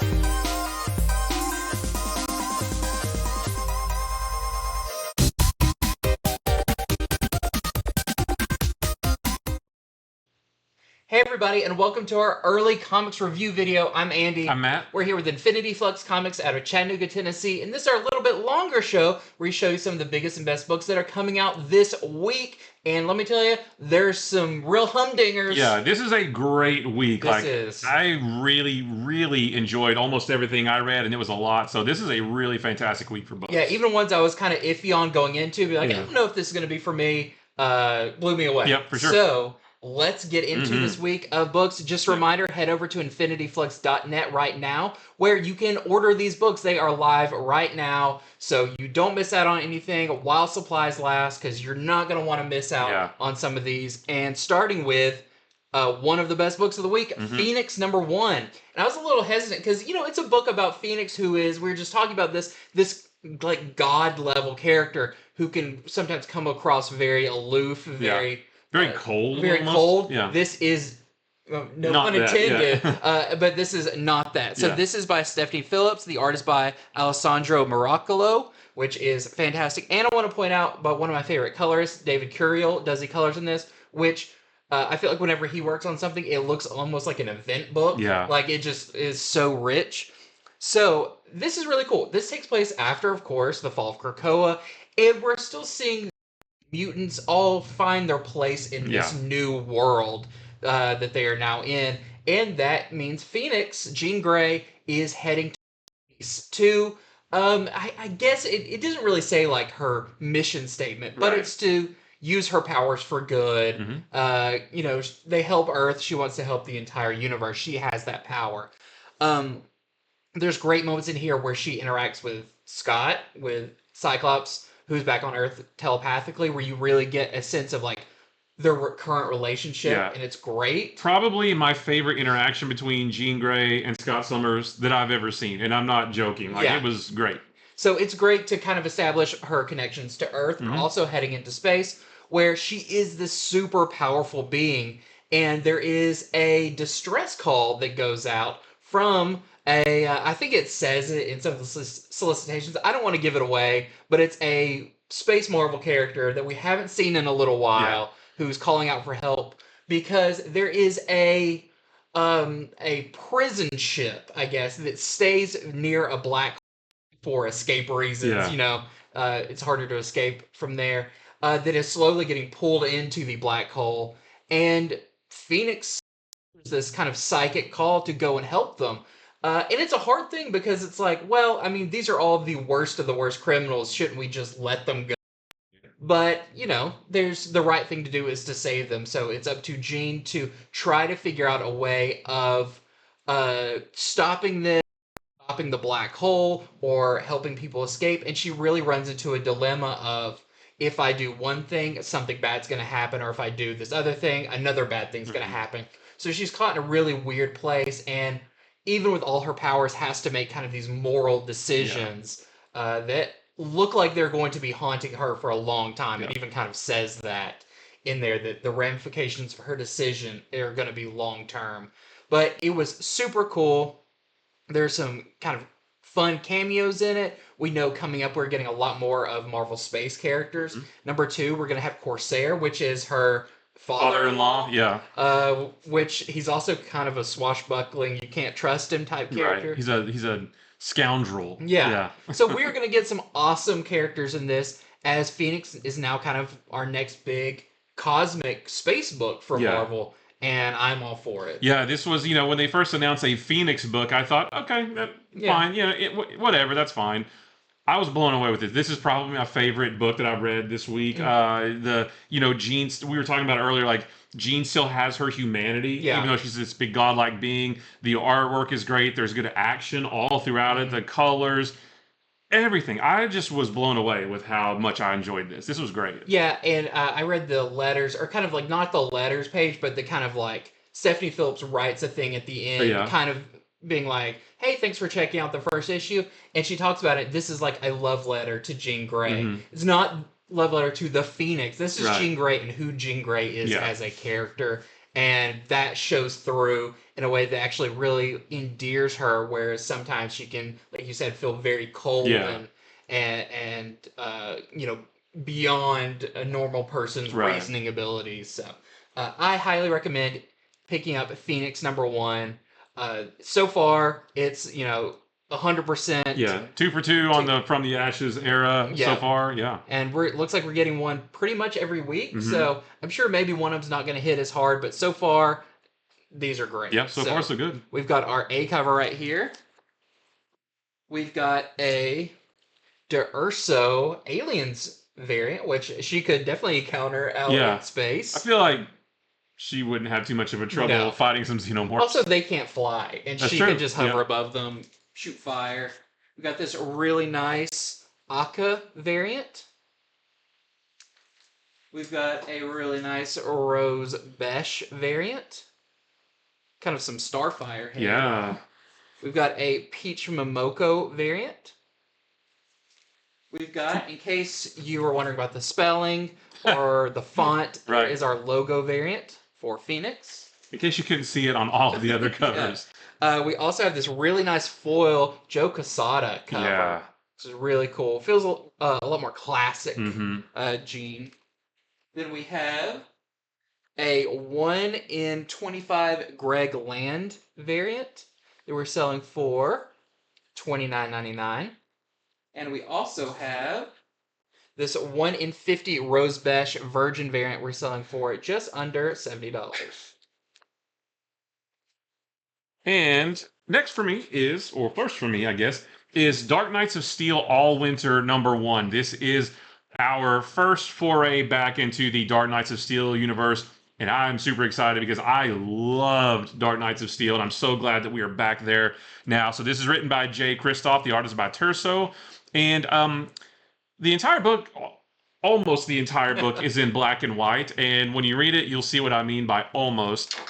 Hey everybody, and welcome to our early comics review video. I'm Andy. I'm Matt. We're here with Infinity Flux Comics out of Chattanooga, Tennessee, and this is our little bit longer show where we show you some of the biggest and best books that are coming out this week. And let me tell you, there's some real humdingers. Yeah, this is a great week. This is. I really enjoyed almost everything I read, and it was a lot. So this is a really fantastic week for books. Yeah, even ones I was kind of iffy on going into, be like, I don't know if this is going to be for me, blew me away. Yep, for sure. So let's get into this week of books. Just a reminder, head over to infinityflux.net right now, where you can order these books. They are live right now, so you don't miss out on anything while supplies last, because you're not going to want to miss out on some of these. And starting with one of the best books of the week, Phoenix #1. And I was a little hesitant, because, you know, it's a book about Phoenix, who is, we were just talking about this like god-level character who can sometimes come across very aloof, very cold. Very almost. cold. Yeah. This is, no not pun intended, that, but this is not that. So this is by Stephanie Phillips. The art is by Alessandro Miracolo, which is fantastic. And I want to point out about one of my favorite colorists, David Curiel, does the colors in this, which I feel like whenever he works on something, it looks almost like an event book. Yeah. Like, it just is so rich. So this is really cool. This takes place after, of course, the fall of Krakoa, and we're still seeing mutants all find their place in this new world that they are now in. And that means Phoenix, Jean Grey, is heading to I guess it doesn't really say like her mission statement, but it's to use her powers for good. You know, they help Earth. She wants to help the entire universe. She has that power. There's great moments in here where she interacts with Scott, with Cyclops, who's back on Earth telepathically, where you really get a sense of like their current relationship, and it's great. Probably my favorite interaction between Jean Grey and Scott Summers that I've ever seen, and I'm not joking. Like, it was great. So it's great to kind of establish her connections to Earth, and also heading into space, where she is this super powerful being, and there is a distress call that goes out from I think it says it in some of the solicitations. I don't want to give it away, but it's a Space Marvel character that we haven't seen in a little while who's calling out for help because there is a prison ship, I guess, that stays near a black hole for escape reasons. You know, it's harder to escape from there. That is slowly getting pulled into the black hole, and Phoenix is this kind of psychic call to go and help them. And it's a hard thing because it's like, well, I mean, these are all the worst of the worst criminals. Shouldn't we just let them go? But, you know, there's the right thing to do is to save them. So it's up to Jean to try to figure out a way of stopping this, stopping the black hole, or helping people escape. And she really runs into a dilemma of, if I do one thing, something bad's going to happen. Or if I do this other thing, another bad thing's going to happen. So she's caught in a really weird place, and even with all her powers, has to make kind of these moral decisions that look like they're going to be haunting her for a long time. It even kind of says that in there, that the ramifications for her decision are going to be long-term. But it was super cool. There's some kind of fun cameos in it. We know coming up we're getting a lot more of Marvel Space characters. Number 2, we're going to have Corsair, which is her father-in-law, which he's also kind of a swashbuckling, you can't trust him type character. Right. He's a scoundrel. So we're going to get some awesome characters in this, as Phoenix is now kind of our next big cosmic space book for Marvel, and I'm all for it. Yeah, this was, you know, when they first announced a Phoenix book, I thought, okay, fine, whatever, that's fine. I was blown away with it. This is probably my favorite book that I've read this week. Jean, we were talking about it earlier, like, Jean still has her humanity, even though she's this big godlike being. The artwork is great. There's good action all throughout it. The colors, everything. I just was blown away with how much I enjoyed this. This was great. Yeah, and I read the letters, or kind of like, not the letters page, but the kind of like, Stephanie Phillips writes a thing at the end, kind of being like, hey, thanks for checking out the first issue. And she talks about it. This is like a love letter to Jean Grey. It's not love letter to the Phoenix. This is Jean Grey and who Jean Grey is as a character. and that shows through in a way that actually really endears her. Whereas sometimes she can, like you said, feel very cold and beyond a normal person's reasoning abilities. So I highly recommend picking up Phoenix #1. So far, it's 100%. Yeah, 2 for 2 on the From the Ashes era so far. Yeah, and it looks like we're getting one pretty much every week. So I'm sure maybe one of them's not going to hit as hard, but so far these are great. Yeah, so far so good. We've got our A cover right here. We've got a D'Urso Aliens variant, which she could definitely counter out in space. I feel like she wouldn't have too much of a trouble fighting some xenomorphs. Also, they can't fly, and she can just hover above them, shoot fire. We've got this really nice Akka variant. We've got a really nice Rose Besh variant. Kind of some Starfire here. Yeah. We've got a Peach Momoko variant. We've got, in case you were wondering about the spelling or the font, there is our logo variant for Phoenix. In case you couldn't see it on all of the other covers. We also have this really nice foil Joe Quesada cover. Yeah. Which is really cool. Feels a lot more classic Gene. Then we have a 1 in 25 Greg Land variant that we're selling for $29.99. And we also have this 1 in 50 Rose Besh Virgin variant we're selling for just under $70. And next for me is, or first for me, I guess, is Dark Knights of Steel Allwinter #1. This is our first foray back into the Dark Knights of Steel universe. And I'm super excited because I loved Dark Knights of Steel, and I'm so glad that we are back there now. So this is written by Jay Kristoff. The art is by Terso. And the entire book, almost the entire book, is in black and white. And when you read it, you'll see what I mean by almost.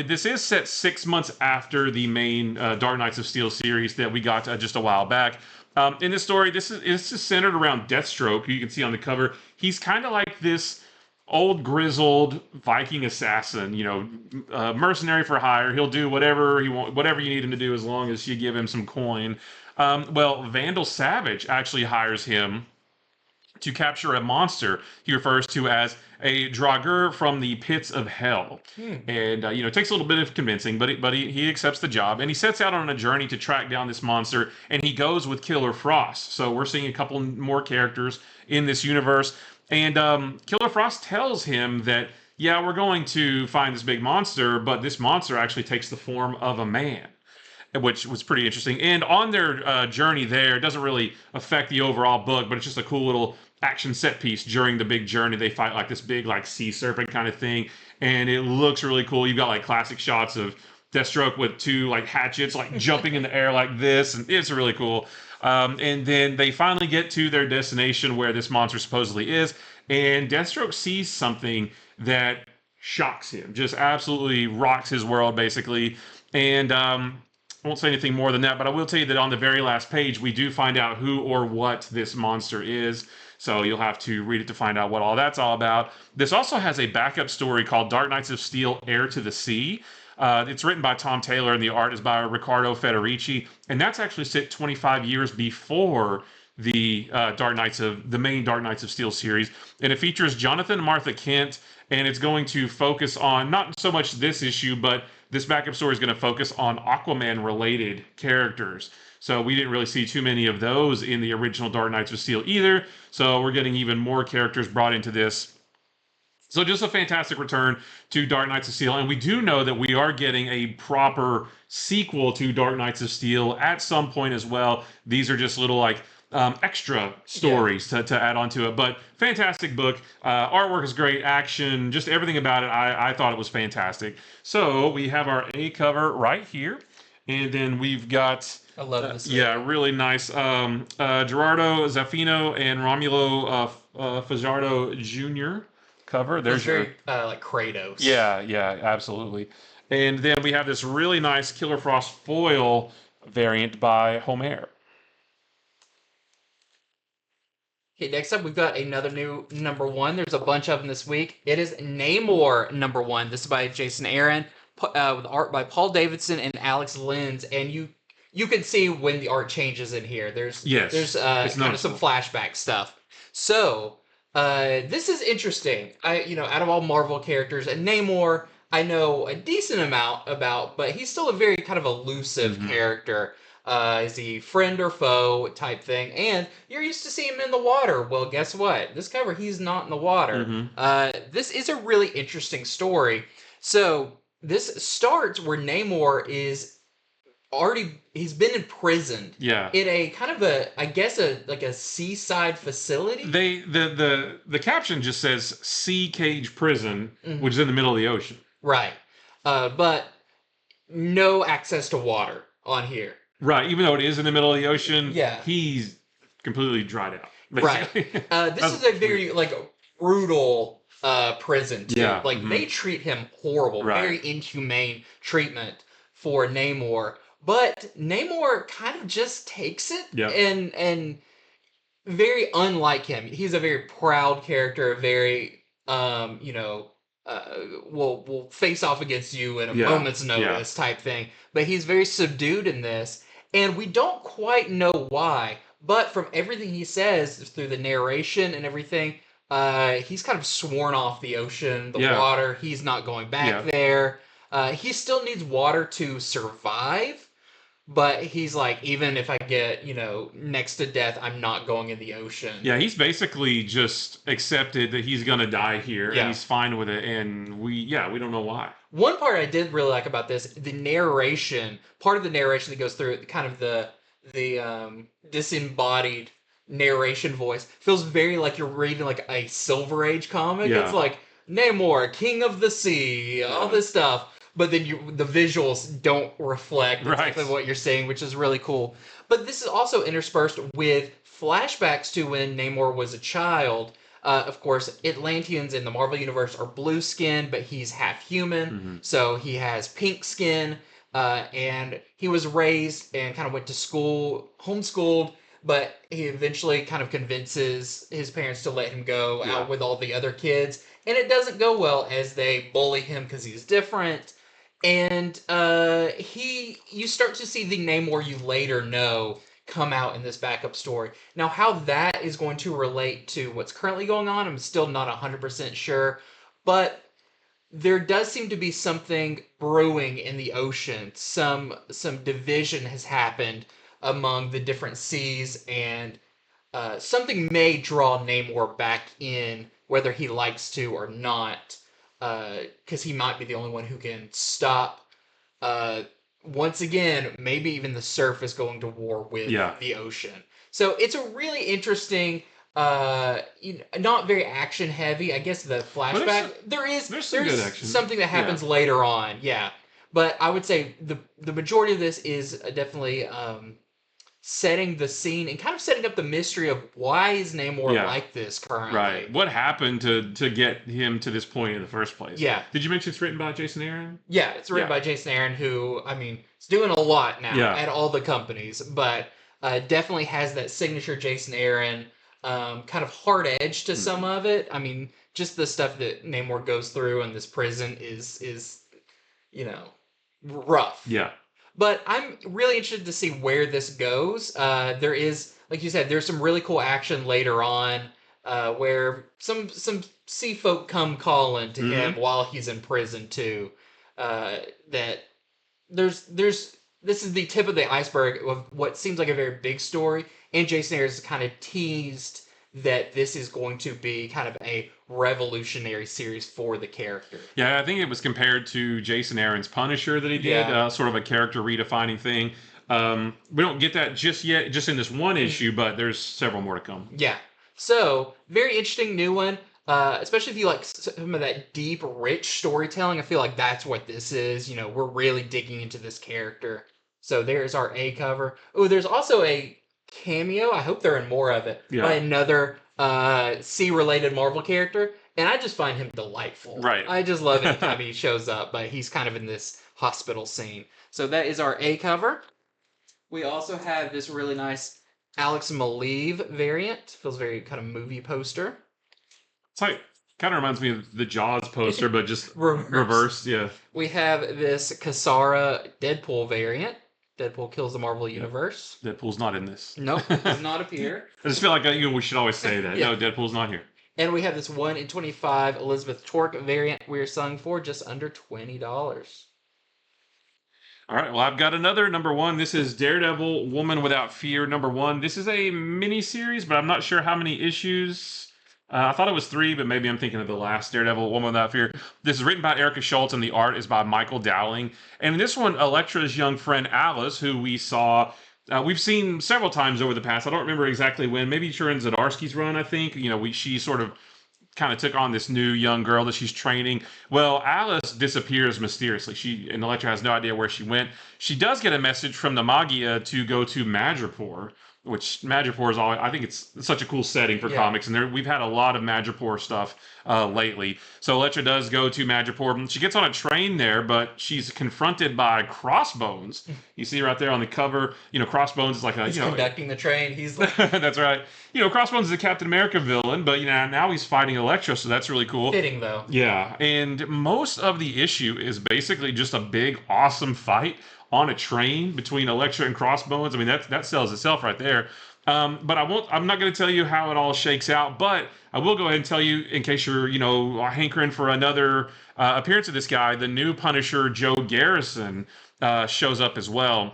This is set 6 months after the main Dark Knights of Steel series that we got just a while back. In this story, it's just centered around Destro, who you can see on the cover. He's kind of like this old grizzled Viking assassin, mercenary for hire. He'll do whatever whatever you need him to do as long as you give him some coin. Well, Vandal Savage actually hires him to capture a monster he refers to as a Draugr from the pits of hell. And, it takes a little bit of convincing, but he accepts the job, and he sets out on a journey to track down this monster, and he goes with Killer Frost. So we're seeing a couple more characters in this universe, and Killer Frost tells him that, we're going to find this big monster, but this monster actually takes the form of a man, which was pretty interesting. And on their journey there, it doesn't really affect the overall book, but it's just a cool little action set piece. During the big journey, they fight like this big sea serpent kind of thing, and it looks really cool. You've got classic shots of Deathstroke with 2 hatchets jumping in the air like this, and it's really cool. And then they finally get to their destination where this monster supposedly is, and Deathstroke sees something that shocks him, just absolutely rocks his world basically. And I won't say anything more than that, but I will tell you that on the very last page, we do find out who or what this monster is. So you'll have to read it to find out what all that's all about. This also has a backup story called Dark Knights of Steel, Heir to the Sea. It's written by Tom Taylor, and the art is by Riccardo Federici. And that's actually set 25 years before the main Dark Knights of Steel series. And it features Jonathan and Martha Kent, and it's going to focus on not so much this issue, but this backup story is going to focus on Aquaman-related characters. So we didn't really see too many of those in the original Dark Knights of Steel either. So we're getting even more characters brought into this. So just a fantastic return to Dark Knights of Steel. And we do know that we are getting a proper sequel to Dark Knights of Steel at some point as well. These are just little extra stories to add on to it. But fantastic book. Artwork is great. Action, just everything about it. I thought it was fantastic. So we have our A cover right here. And then we've got... I love this. Really nice. Gerardo Zaffino and Romulo Fajardo Jr. cover. There's very like Kratos. Yeah, absolutely. And then we have this really nice Killer Frost foil variant by Homer. Okay, next up we've got another new #1. There's a bunch of them this week. It is Namor #1. This is by Jason Aaron, with art by Paul Davidson and Alex Linz. And you can see when the art changes in here. There's kind of some flashback stuff. So this is interesting. Out of all Marvel characters, and Namor I know a decent amount about, but he's still a very kind of elusive character. Is he friend or foe type thing? And you're used to seeing him in the water. Well, guess what? This cover, he's not in the water. This is a really interesting story. So this starts where Namor is he's been imprisoned. Yeah. In a kind of a seaside facility. The caption just says Sea Cage Prison, which is in the middle of the ocean. Right. But no access to water on here. Right, even though it is in the middle of the ocean, he's completely dried out. Basically. Right. This is a very brutal prison too. Yeah. They treat him horrible, very inhumane treatment for Namor. But Namor kind of just takes it, and very unlike him. He's a very proud character, very will face off against you in a moment's notice type thing. But he's very subdued in this. And we don't quite know why, but from everything he says through the narration and everything, he's kind of sworn off the ocean, the water. He's not going back there. He still needs water to survive, but he's like, even if I get, next to death, I'm not going in the ocean. Yeah, he's basically just accepted that he's going to die here, and he's fine with it, and we don't know why. One part I did really like about this, the narration, part of the narration that goes through kind of the disembodied narration voice feels very like you're reading like a Silver Age comic. It's like Namor, King of the Sea, all this stuff. But then the visuals don't reflect exactly what you're saying, which is really cool. But this is also interspersed with flashbacks to when Namor was a child. Of course, Atlanteans in the Marvel Universe are blue skinned, but he's half human. So he has pink skin. And he was raised and kind of went to school, homeschooled, but he eventually kind of convinces his parents to let him go out with all the other kids. And it doesn't go well as they bully him because he's different. And you start to see the Namor you later know come out in this backup story. Now, how that is going to relate to what's currently going on, I'm still not 100% sure. But there does seem to be something brewing in the ocean. Some division has happened among the different seas, and something may draw Namor back in, whether he likes to or not, because he might be the only one who can stop. Once again, maybe even the surface going to war with the ocean. So it's a really interesting, not very action heavy. I guess the flashback there's good action. Something that happens later on, But I would say the majority of this is definitely setting the scene and kind of setting up the mystery of why is Namor like this currently. Right. What happened to get him to this point in the first place? Yeah. Did you mention it's written by Jason Aaron? Yeah, it's written by Jason Aaron, who, is doing a lot now at all the companies, but definitely has that signature Jason Aaron kind of hard edge to some of it. Just the stuff that Namor goes through in this prison is rough. Yeah. But I'm really interested to see where this goes. There is, like you said, there's some really cool action later on where some sea folk come calling to him while he's in prison too. That this is the tip of the iceberg of what seems like a very big story, and Jason Aaron's kind of teased that this is going to be kind of a revolutionary series for the character. Yeah, I think it was compared to Jason Aaron's Punisher that he did, sort of a character redefining thing. We don't get that just yet, just in this one issue, but there's several more to come. Yeah. So, very interesting new one, especially if you like some of that deep, rich storytelling. I feel like that's what this is. We're really digging into this character. So there's our A cover. Oh, there's also a cameo, I hope they're in more of it, by another sea-related Marvel character, and I just find him delightful. Right. I just love it anytime he shows up, but he's kind of in this hospital scene. So that is our A cover. We also have this really nice Alex Maleev variant. Feels very kind of movie poster. It's like, kind of reminds me of the Jaws poster, but just reversed. Yeah. We have this Kasara Deadpool variant. Deadpool kills the Marvel Universe. Deadpool's not in this. Nope, does not appear. I just feel like we should always say that. No, Deadpool's not here. And we have this 1 in 25 Elizabeth Torque variant we're selling for just under $20. All right, well, I've got another number one. This is Daredevil, Woman Without Fear, number one. This is a mini-series, but I'm not sure how many issues. I thought it was 3, but maybe I'm thinking of the last Daredevil, Woman Without Fear. This is written by Erica Schultz, and the art is by Michael Dowling. And in this one, Elektra's young friend Alice, who we saw... we've seen several times over the past. I don't remember exactly when. Maybe during Zdarsky's run, I think. She sort of kind of took on this new young girl that she's training. Well, Alice disappears mysteriously. And Elektra has no idea where she went. She does get a message from the Magia to go to Madripoor, which Madripoor is always, I think it's such a cool setting for comics, and we've had a lot of Madripoor stuff lately. So Elektra does go to Madripoor. She gets on a train there, but she's confronted by Crossbones. You see right there on the cover, Crossbones is like he's conducting the train. He's like... That's right. Crossbones is a Captain America villain, but now he's fighting Elektra, so that's really cool. Fitting, though. Yeah, and most of the issue is basically just a big, awesome fight on a train between Elektra and Crossbones. I mean, that sells itself right there. But I'm not going to tell you how it all shakes out, but I will go ahead and tell you, in case you're, hankering for another appearance of this guy, the new Punisher, Joe Garrison, shows up as well.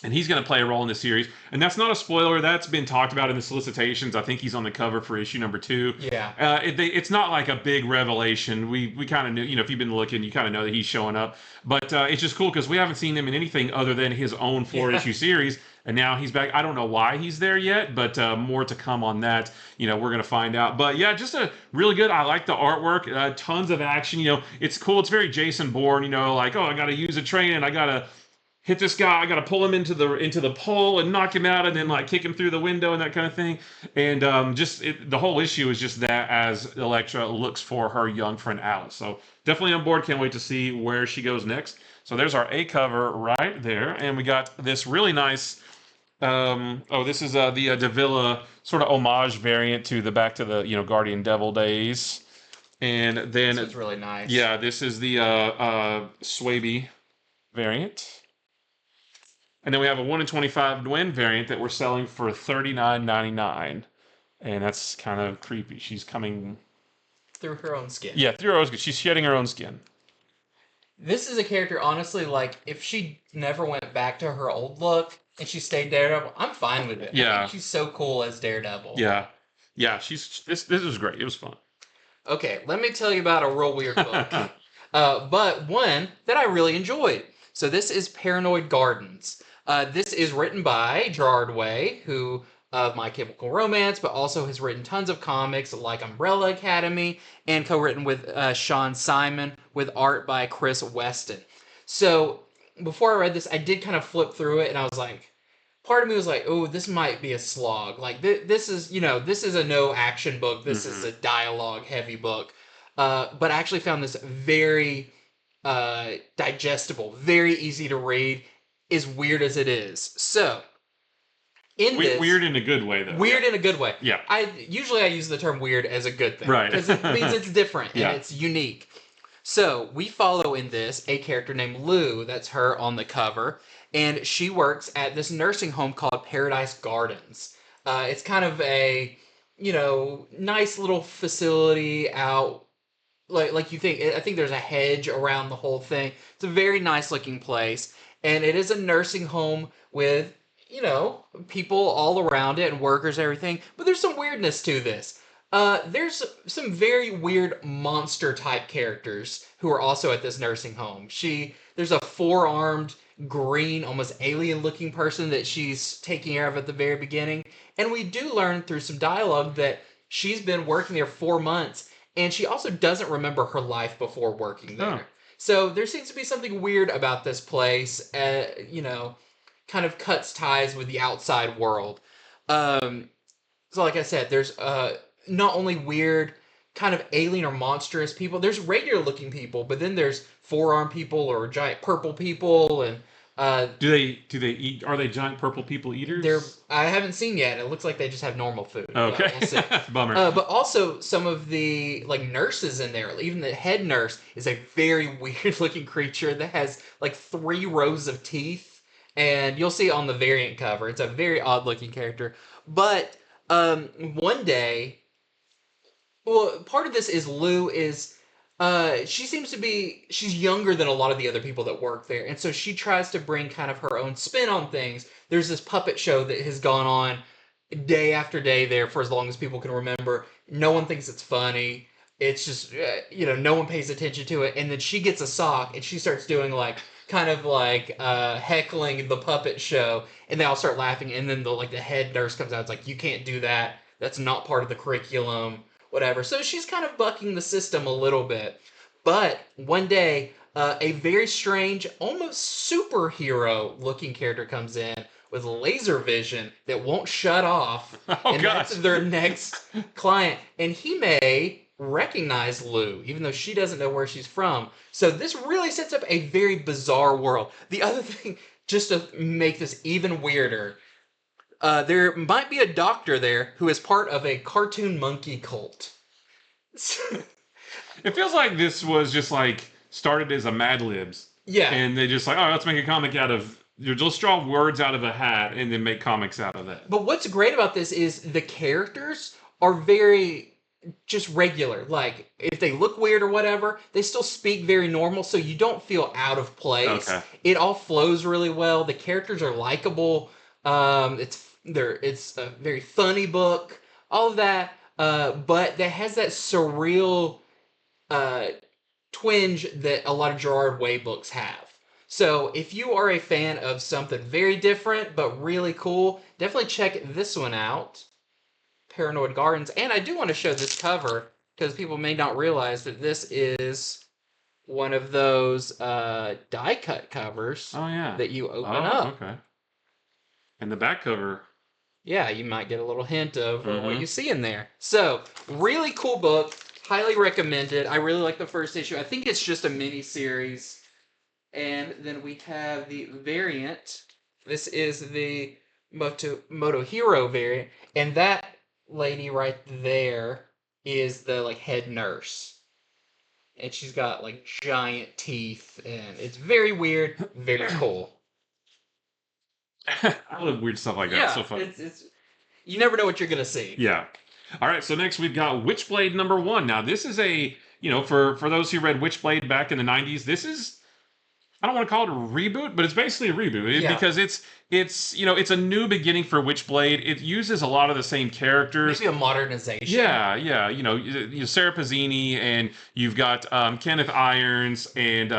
And he's going to play a role in this series. And that's not a spoiler. That's been talked about in the solicitations. I think he's on the cover for issue number 2. Yeah. It's not like a big revelation. We kind of knew, if you've been looking, you kind of know that he's showing up. But it's just cool because we haven't seen him in anything other than his own 4-issue series. And now he's back. I don't know why he's there yet, but more to come on that. We're going to find out. But yeah, just a really good. I like the artwork. Tons of action. It's cool. It's very Jason Bourne. I got to use a train and I got to hit this guy, I gotta pull him into the pole and knock him out, and then kick him through the window and that kind of thing. And the whole issue is just that as Elektra looks for her young friend Alice. So definitely on board. Can't wait to see where she goes next. So there's our A cover right there, and we got this really nice. This is the Davila sort of homage variant to the Back to the Guardian Devil days, and then it's really nice. Yeah, this is the Swaby variant. And then we have a 1 in 25 Gwen variant that we're selling for $39.99. And that's kind of creepy. She's coming... through her own skin. Yeah, through her own skin. She's shedding her own skin. This is a character, honestly, if she never went back to her old look and she stayed Daredevil, I'm fine with it. Yeah. I think she's so cool as Daredevil. Yeah. Yeah, this was great. It was fun. Okay, let me tell you about a real weird book. But one that I really enjoyed. So this is Paranoid Gardens. This is written by Gerard Way, who of My Chemical Romance, but also has written tons of comics like Umbrella Academy, and co-written with Sean Simon, with art by Chris Weston. So before I read this, I did kind of flip through it, and I was like, part of me was like, oh, this might be a slog. This is a no action book. This is a dialogue heavy book. But I actually found this very digestible, very easy to read, as weird as it is. So, weird in a good way, though. Weird in a good way. Yeah. I use the term weird as a good thing. Right. Because it means it's different and it's unique. So, we follow in this a character named Lou, that's her on the cover, and she works at this nursing home called Paradise Gardens. It's kind of a, nice little facility out, like you think. I think there's a hedge around the whole thing. It's a very nice looking place. And it is a nursing home with, people all around it and workers and everything. But there's some weirdness to this. There's some very weird monster type characters who are also at this nursing home. There's a 4-armed, green, almost alien looking person that she's taking care of at the very beginning. And we do learn through some dialogue that she's been working there 4 months. And she also doesn't remember her life before working there. Oh. So there seems to be something weird about this place, kind of cuts ties with the outside world. So like I said, there's not only weird, kind of alien or monstrous people, there's regular looking people, but then there's 4-armed people or giant purple people, and Do they eat? Are they giant purple people eaters? I haven't seen yet. It looks like they just have normal food. Okay, We'll see. Bummer. But also some of the like nurses in there, even the head nurse is a very weird looking creature that has like 3 rows of teeth, and you'll see on the variant cover. It's a very odd looking character. But one day, well, part of this is Lou is she seems to be she's younger than a lot of the other people that work there, and so she tries to bring kind of her own spin on things. There's this puppet show that has gone on day after day there for as long as people can remember. No one thinks it's funny. It's just no one pays attention to it, and then she gets a sock and she starts doing like kind of like heckling the puppet show, and they all start laughing, and then the head nurse comes out. It's like, you can't do that. That's not part of the curriculum. Whatever. So she's kind of bucking the system a little bit. But one day, a very strange, almost superhero-looking character comes in with laser vision that won't shut off. And that's their next client. And he may recognize Lou, even though she doesn't know where she's from. So this really sets up a very bizarre world. The other thing, just to make this even weirder, there might be a doctor there who is part of a cartoon monkey cult. It feels like this was just like started as a Mad Libs. Yeah. And they just like, oh, let's make a comic out of, just draw words out of a hat and then make comics out of that. But what's great about this is the characters are very just regular. Like, if they look weird or whatever, they still speak very normal, so you don't feel out of place. Okay. It all flows really well. The characters are likable. It's a very funny book, all of that, but that has that surreal twinge that a lot of Gerard Way books have. So if you are a fan of something very different but really cool, definitely check this one out, Paranoid Gardens. And I do want to show this cover because people may not realize that this is one of those die cut covers. Oh yeah, that you open up. Okay. And the back cover. Yeah, you might get a little hint of what you see in there. So, really cool book. Highly recommended. I really like the first issue. I think it's just a mini-series. And then we have the variant. This is the Motohiro variant. And that lady right there is the head nurse. And she's got giant teeth. And it's very weird. Very cool. I love weird stuff like that. Yeah, so fun. It's you never know what you're gonna see. Yeah. All right. So next we've got Witchblade #1. Now this is a for those who read Witchblade back in the 90s, this is, I don't want to call it a reboot, but it's basically a reboot because it's it's a new beginning for Witchblade. It uses a lot of the same characters. Maybe a modernization. Yeah. Sarah Pazzini, and you've got Kenneth Irons, and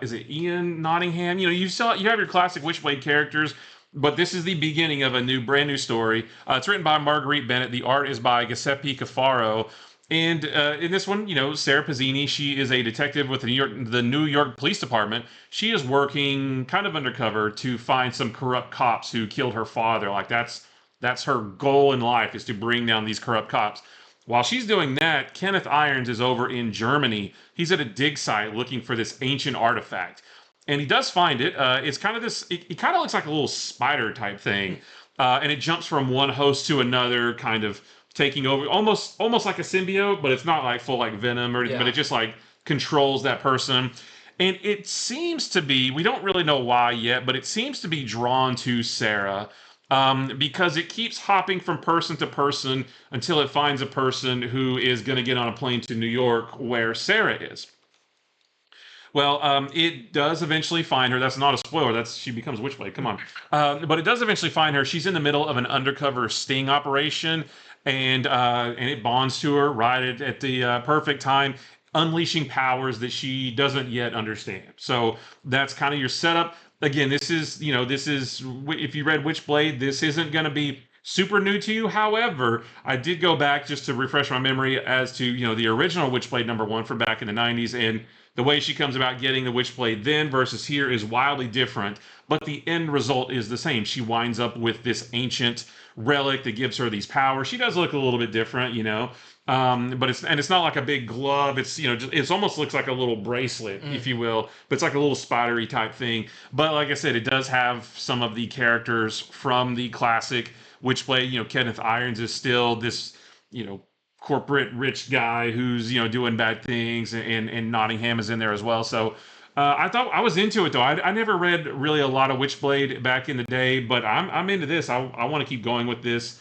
is it Ian Nottingham? You have your classic Witchblade characters. But this is the beginning of a brand new story. It's written by Marguerite Bennett. The art is by Giuseppe Cafaro. And in this one, Sarah Pazzini, she is a detective with the New York Police Department. She is working kind of undercover to find some corrupt cops who killed her father. That's her goal in life, is to bring down these corrupt cops. While she's doing that, Kenneth Irons is over in Germany. He's at a dig site looking for this ancient artifact. And he does find it. It's kind of this, it kind of looks like a little spider type thing. And it jumps from one host to another, kind of taking over, almost like a symbiote, but it's not like full venom, but it just controls that person. And it seems to be, we don't really know why yet, but it seems to be drawn to Sarah. Because it keeps hopping from person to person until it finds a person who is going to get on a plane to New York where Sarah is. Well, it does eventually find her. That's not a spoiler. She becomes Witchblade. Come on. But it does eventually find her. She's in the middle of an undercover sting operation, and it bonds to her right at the perfect time, unleashing powers that she doesn't yet understand. So that's kind of your setup. Again, this is if you read Witchblade, this isn't going to be super new to you. However, I did go back just to refresh my memory as to the original Witchblade #1 from back in the 90s, and the way she comes about getting the Witchblade then versus here is wildly different, but the end result is the same. She winds up with this ancient relic that gives her these powers. She does look a little bit different, but it's not like a big glove. It's it almost looks like a little bracelet, if you will, but it's like a little spidery type thing. But like I said, it does have some of the characters from the classic Witchblade. Kenneth Irons is still this corporate rich guy who's doing bad things, and Nottingham is in there as well. So I thought I was into it though. I never read really a lot of Witchblade back in the day, but I'm into this. I want to keep going with this.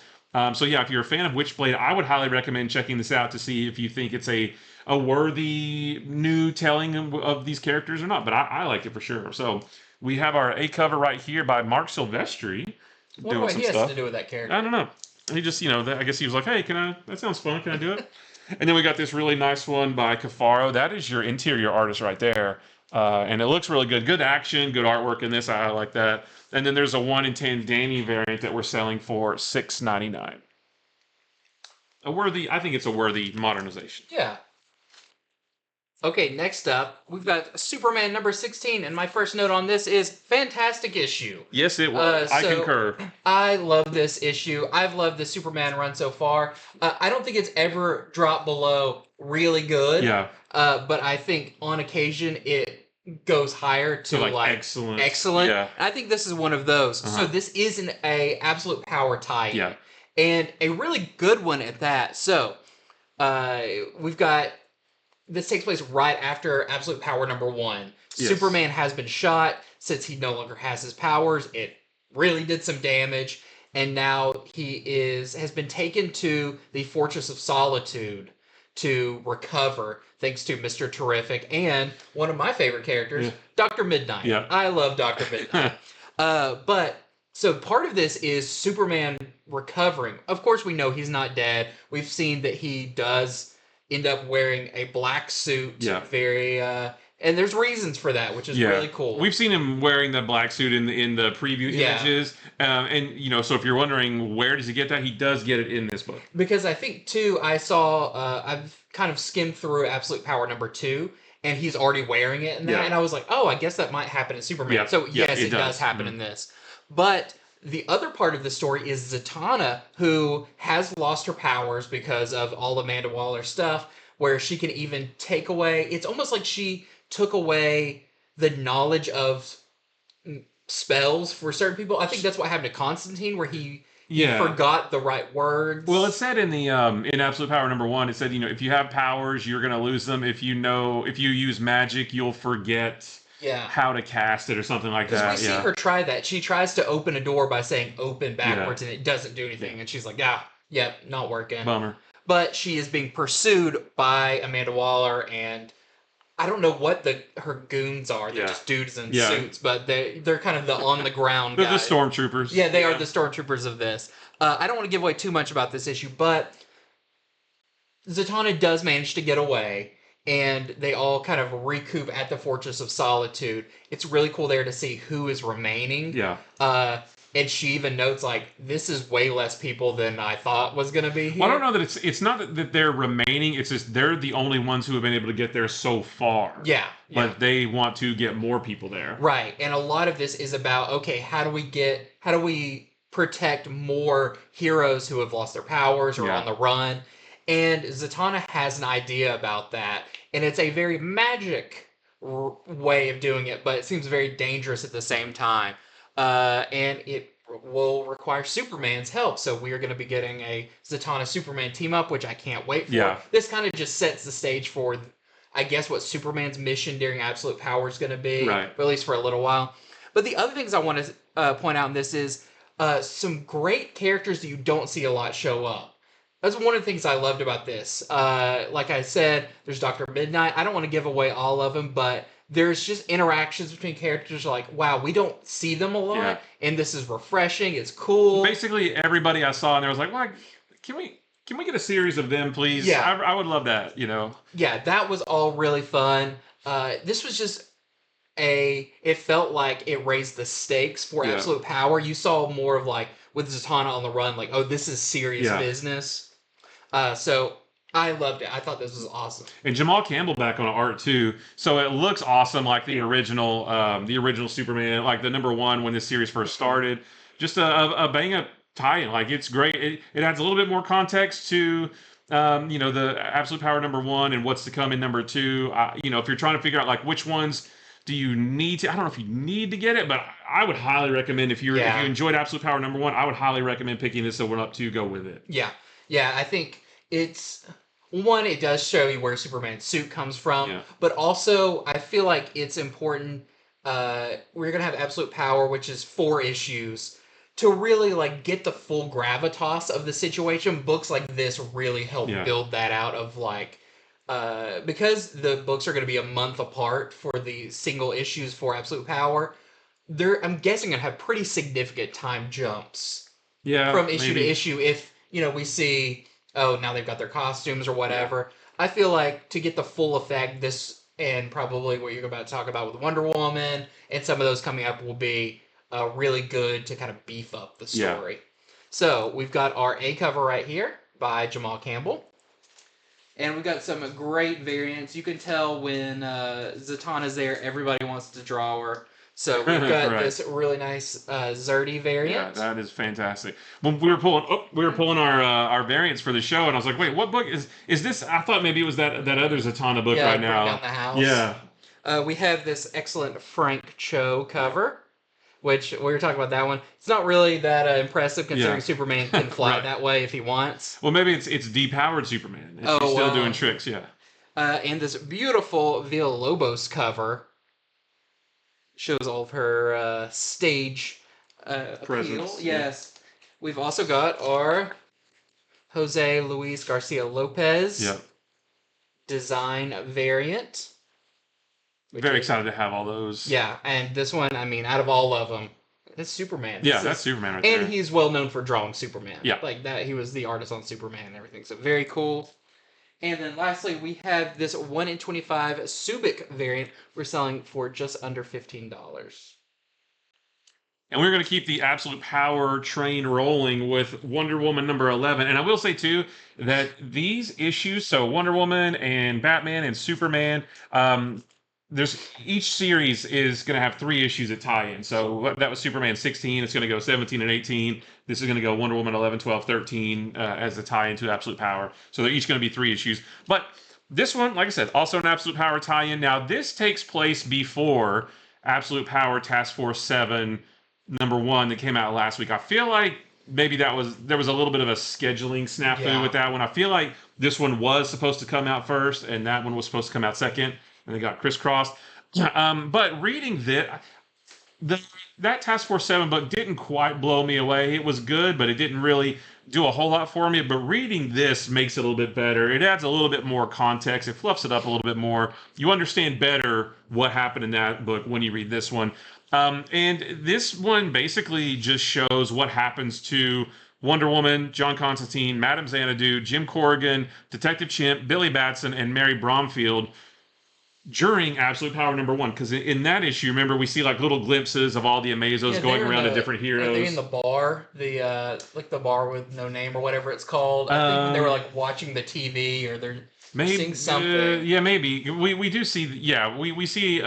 So yeah, if you're a fan of Witchblade, I would highly recommend checking this out to see if you think it's a worthy new telling of these characters or not. But I like it for sure. So we have our A cover right here by Mark Silvestri. What he has to do with that character? I don't know. He just, I guess he was like, hey, that sounds fun. Can I do it? And then we got this really nice one by Cafaro. That is your interior artist right there. And it looks really good. Good action, good artwork in this. I like that. And then there's a 1 in 10 Danny variant that we're selling for $6.99. I think it's a worthy modernization. Yeah. Okay, next up, we've got Superman number 16, and my first note on this is fantastic issue. Yes, it was. I concur. I love this issue. I've loved the Superman run so far. I don't think it's ever dropped below really good. Yeah. But I think on occasion it goes higher to like excellent. Excellent. Yeah. I think this is one of those. So this isn't a absolute power tie. Yeah. And a really good one at that. So we've got. This takes place right after Absolute Power number 1. Yes. Superman has been shot. Since he no longer has his powers, it really did some damage. And now he has been taken to the Fortress of Solitude to recover, thanks to Mr. Terrific and one of my favorite characters, Dr. Midnight. Yeah. I love Dr. Midnight. But so part of this is Superman recovering. Of course, we know he's not dead. We've seen that he does end up wearing a black suit. Yeah. Very and there's reasons for that, which is really cool. We've seen him wearing the black suit in the preview images. And so if you're wondering where does he get that, he does get it in this book. Because I think too, I saw I've kind of skimmed through Absolute Power number 2, and he's already wearing it in that, and I was like, oh, I guess that might happen in Superman. Yeah. So yes, it does happen in this. But the other part of the story is Zatanna, who has lost her powers because of all Amanda Waller stuff, where she can even take away... It's almost like she took away the knowledge of spells for certain people. I think that's what happened to Constantine, where he forgot the right words. Well, it said in the in Absolute Power number 1, it said, if you have powers, you're going to lose them. If you use magic, you'll forget... how to cast it or something like that. Because we see her try that. She tries to open a door by saying open backwards, and it doesn't do anything. And she's like, not working. Bummer. But she is being pursued by Amanda Waller, and I don't know what her goons are. They're just dudes in suits, but they're kind of the on-the-ground guys. They're the stormtroopers. Yeah, they are the stormtroopers of this. I don't want to give away too much about this issue, but Zatanna does manage to get away. And they all kind of recoup at the Fortress of Solitude. It's really cool there to see who is remaining. Yeah. And she even notes, like, this is way less people than I thought was going to be here. Well, I don't know that it's not that they're remaining. It's just they're the only ones who have been able to get there so far. Yeah. But they want to get more people there. Right. And a lot of this is about, okay, how do we protect more heroes who have lost their powers or on the run? And Zatanna has an idea about that, and it's a very magic way of doing it, but it seems very dangerous at the same time. And it will require Superman's help, so we are going to be getting a Zatanna Superman team up, which I can't wait for. Yeah. This kind of just sets the stage for, I guess, what Superman's mission during Absolute Power is going to be, right. At least for a little while. But the other things I want to point out in this is some great characters that you don't see a lot show up. That's one of the things I loved about this. Like I said, there's Dr. Midnight. I don't want to give away all of them, but there's just interactions between characters like, wow, we don't see them a lot, and this is refreshing. It's cool. Basically, everybody I saw in there was like, well, can we get a series of them, please? Yeah. I would love that, Yeah, that was all really fun. This was just it felt like it raised the stakes for Absolute Power. You saw more of like, with Zatanna on the run, like, oh, this is serious business. So I loved it. I thought this was awesome. And Jamal Campbell back on art too, so it looks awesome, like the original Superman, like the #1 when this series first started. Just a bang up tie-in. Like it's great. It adds a little bit more context to the Absolute Power #1 and what's to come in #2. If you're trying to figure out like which ones do you need to, I don't know if you need to get it, but I would highly recommend if you enjoyed Absolute Power #1, I would highly recommend picking this one up to go with it. Yeah, I think it's one. It does show you where Superman's suit comes from, but also I feel like it's important. We're gonna have Absolute Power, which is 4 issues, to really like get the full gravitas of the situation. Books like this really help build that out of like. Because the books are going to be a month apart for the single issues for Absolute Power, I'm guessing going to have pretty significant time jumps. From issue to issue. If we see, now they've got their costumes or whatever. I feel like to get the full effect, this and probably what you're about to talk about with Wonder Woman and some of those coming up will be really good to kind of beef up the story. Yeah. So we've got our A cover right here by Jamal Campbell. And we've got some great variants. You can tell when Zatanna's there, everybody wants to draw her. So we've got this really nice Zerdy variant. Yeah, that is fantastic. When we were pulling our variants for the show, and I was like, wait, what book is this? I thought maybe it was that other Zatanna book right now. Down the House. Yeah. We have this excellent Frank Cho cover, which we were talking about that one. It's not really that impressive considering Superman can fly that way if he wants. Well, maybe it's depowered Superman. He's still doing tricks, and this beautiful Villalobos cover shows all of her stage appeal. Yes. Yeah. We've also got our Jose Luis Garcia Lopez design variant. Very excited to have all those. Yeah, and this one, I mean, out of all of them, it's Superman. Yeah, that's Superman right there. And he's well known for drawing Superman. Yeah. Like that, he was the artist on Superman and everything. So very cool. And then lastly, we have this 1 in 25 Subic variant we're selling for just under $15. And we're going to keep the Absolute Power train rolling with Wonder Woman #11. And I will say, too, that these issues, so Wonder Woman and Batman and Superman, each series is going to have 3 issues that tie in. So that was Superman 16. It's going to go 17 and 18. This is going to go Wonder Woman 11, 12, 13 as the tie into Absolute Power. So they're each going to be 3 issues. But this one, like I said, also an Absolute Power tie-in. Now, this takes place before Absolute Power Task Force 7 #1 that came out last week. I feel like maybe there was a little bit of a scheduling snafu with that one. I feel like this one was supposed to come out first, and that one was supposed to come out second. And they got crisscrossed. But reading that Task Force 7 book didn't quite blow me away. It was good, but it didn't really do a whole lot for me. But reading this makes it a little bit better. It adds a little bit more context. It fluffs it up a little bit more. You understand better what happened in that book when you read this one. And this one basically just shows what happens to Wonder Woman, John Constantine, Madame Xanadu, Jim Corrigan, Detective Chimp, Billy Batson, and Mary Bromfield during Absolute Power #1, because in that issue, remember, we see like little glimpses of all the Amazos going around to different heroes. Are they in the bar, the bar with no name or whatever it's called? I think they were like watching the TV or they're seeing something. Yeah, maybe we do see. Yeah, we see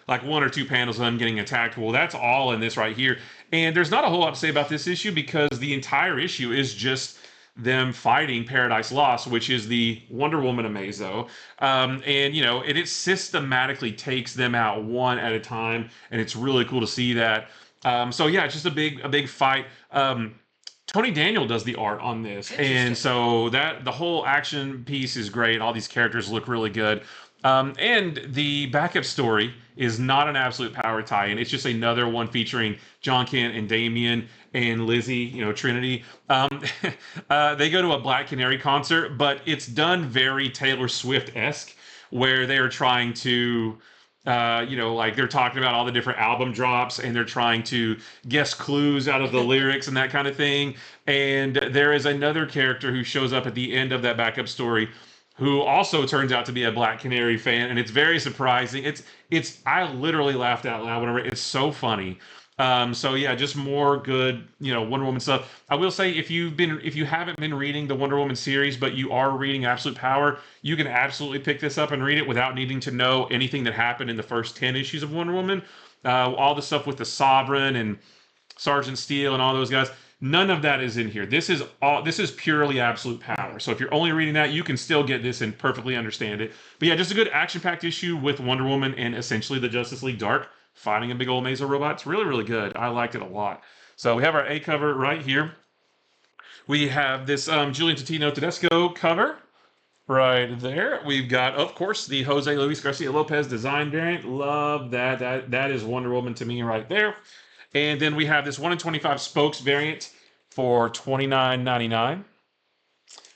like 1 or 2 panels of them getting attacked. Well, that's all in this right here, and there's not a whole lot to say about this issue because the entire issue is just them fighting Paradise Lost, which is the Wonder Woman Amazo. And, it systematically takes them out one at a time, and it's really cool to see that. It's just a big fight. Tony Daniel does the art on this, and so the whole action piece is great. All these characters look really good. And the backup story is not an Absolute Power tie-in. It's just another one featuring John Kent and Damian and Lizzie, Trinity. They go to a Black Canary concert, but it's done very Taylor Swift-esque, where they're trying to, they're talking about all the different album drops, and they're trying to guess clues out of the lyrics and that kind of thing. And there is another character who shows up at the end of that backup story who also turns out to be a Black Canary fan, and it's very surprising. I literally laughed out loud whenever it's so funny. So yeah, just more good, Wonder Woman stuff. I will say if you haven't been reading the Wonder Woman series, but you are reading Absolute Power, you can absolutely pick this up and read it without needing to know anything that happened in the first 10 issues of Wonder Woman. All the stuff with the Sovereign and Sergeant Steel and all those guys. None of that is in here. This is purely Absolute Power. So if you're only reading that, you can still get this and perfectly understand it. But yeah, just a good action-packed issue with Wonder Woman and essentially the Justice League Dark fighting a big old maze of robots. Really, really good. I liked it a lot. So we have our A cover right here. We have this Julian Totino Tedesco cover right there. We've got, of course, the Jose Luis Garcia Lopez design variant. Love that. That is Wonder Woman to me right there. And then we have this 1 in 25 spokes variant for $29.99.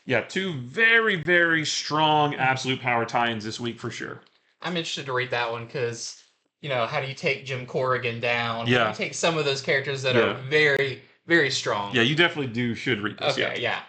Yeah, two very, very strong Absolute Power tie-ins this week for sure. I'm interested to read that one because, how do you take Jim Corrigan down? Yeah. How do you take some of those characters that are very, very strong? Yeah, you definitely should read this. Okay, yeah.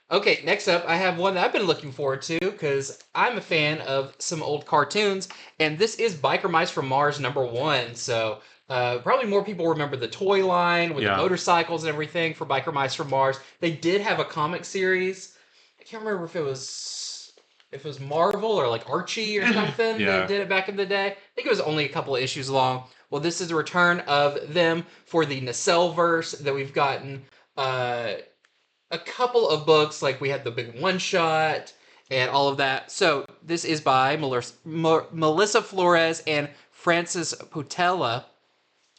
Okay, next up, I have one that I've been looking forward to because I'm a fan of some old cartoons, and this is Biker Mice from Mars #1. So probably more people remember the toy line with the motorcycles and everything for Biker Mice from Mars. They did have a comic series. I can't remember if it was Marvel or like Archie or something that did it back in the day. I think it was only a couple of issues long. Well, this is a return of them for the Nacelleverse that we've gotten. A couple of books, like we had the big one-shot and all of that. So this is by Melissa Flores and Francis Putella,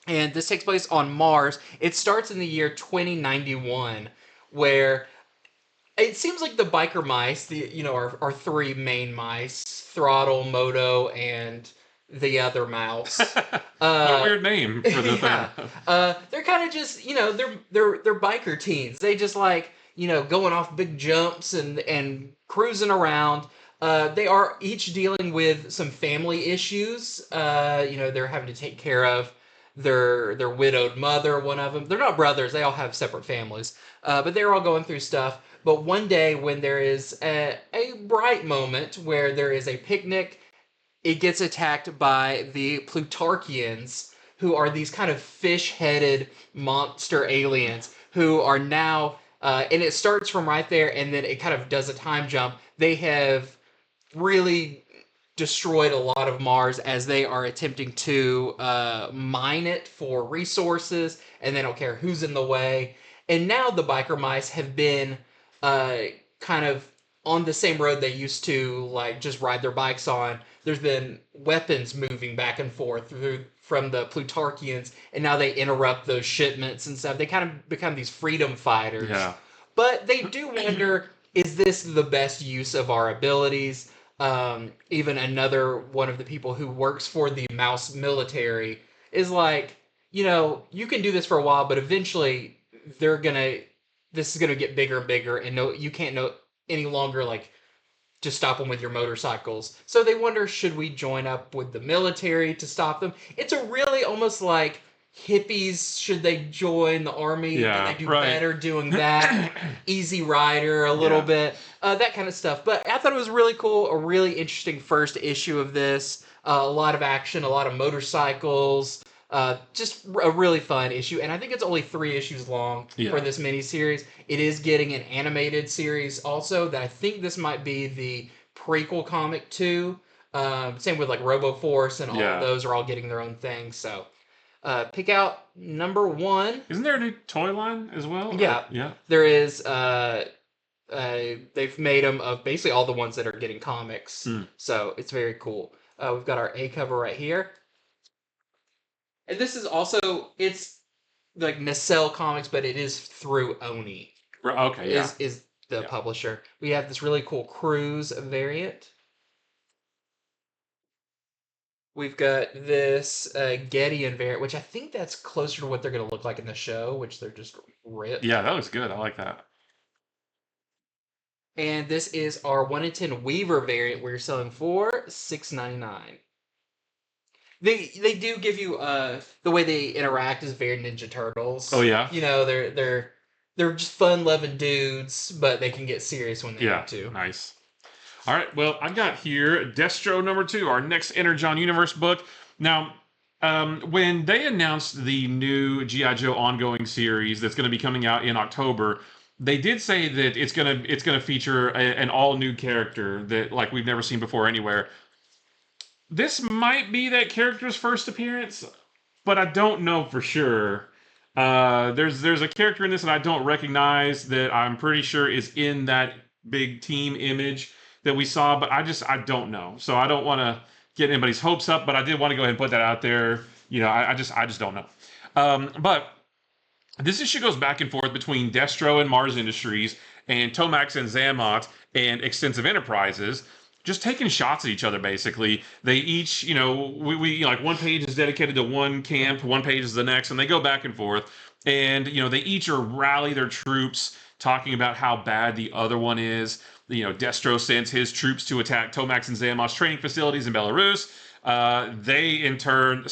and this takes place on Mars. It starts in the year 2091, where it seems like the biker mice, our three main mice, Throttle, Moto, and the other mouse. What a weird name for the thing. They're kind of just, they're biker teens. They just like, going off big jumps and cruising around. They are each dealing with some family issues. They're having to take care of their widowed mother, one of them. They're not brothers. They all have separate families. But they're all going through stuff. But one day when there is a bright moment where there is a picnic, it gets attacked by the Plutarchians, who are these kind of fish-headed monster aliens who are now... and it starts from right there, and then it kind of does a time jump. They have really destroyed a lot of Mars as they are attempting to mine it for resources, and they don't care who's in the way. And now the biker mice have been kind of on the same road they used to, like, just ride their bikes on. There's been weapons moving back and forth from the Plutarchians, and now they interrupt those shipments and stuff. They kind of become these freedom fighters. Yeah. But they do wonder, is this the best use of our abilities? Even another one of the people who works for the mouse military is like, you can do this for a while, but eventually this is gonna get bigger and bigger, and you can't any longer, like, just stop them with your motorcycles. So they wonder, should we join up with the military to stop them? It's a really almost like hippies, should they join the army? Yeah, they do better doing that. Easy Rider a little bit. That kind of stuff. But I thought it was really cool, a really interesting first issue of this. A lot of action, a lot of motorcycles. Just a really fun issue, and I think it's only 3 issues long for this miniseries. It is getting an animated series also, that I think this might be the prequel comic to. Same with like RoboForce and all of those are all getting their own thing. So pick out #1. Isn't there a new toy line as well? Yeah. There is. They've made them of basically all the ones that are getting comics. So it's very cool. We've got our A cover right here. And this is also, it's like Nacelle Comics, but it is through Oni. Okay, Is the publisher. We have this really cool Cruise variant. We've got this Gedeon variant, which I think that's closer to what they're going to look like in the show, which they're just ripped. Yeah, that looks good. I like that. And this is our 1 in 10 Weaver variant, where you're selling for $6.99. They do give you the way they interact is very Ninja Turtles. Oh yeah. They're just fun-loving dudes, but they can get serious when they need to. Nice. All right. Well, I've got here Destro #2, our next Energon Universe book. Now, when they announced the new G.I. Joe ongoing series that's going to be coming out in October, they did say that it's gonna feature an all new character that like we've never seen before anywhere. This might be that character's first appearance, but I don't know for sure. There's a character in this that I don't recognize that I'm pretty sure is in that big team image that we saw, but I don't know. So I don't want to get anybody's hopes up, but I did want to go ahead and put that out there. You know, I just don't know. But this issue goes back and forth between Destro and Mars Industries and Tomax and Zammot and Extensive Enterprises, just taking shots at each other, basically. They each, you know, we like one page is dedicated to one camp, one page is the next, and they go back and forth. And, you know, they each are rally their troops, talking about how bad the other one is. You know, Destro sends his troops to attack Tomax and Zammot's training facilities in Belarus. They, in turn,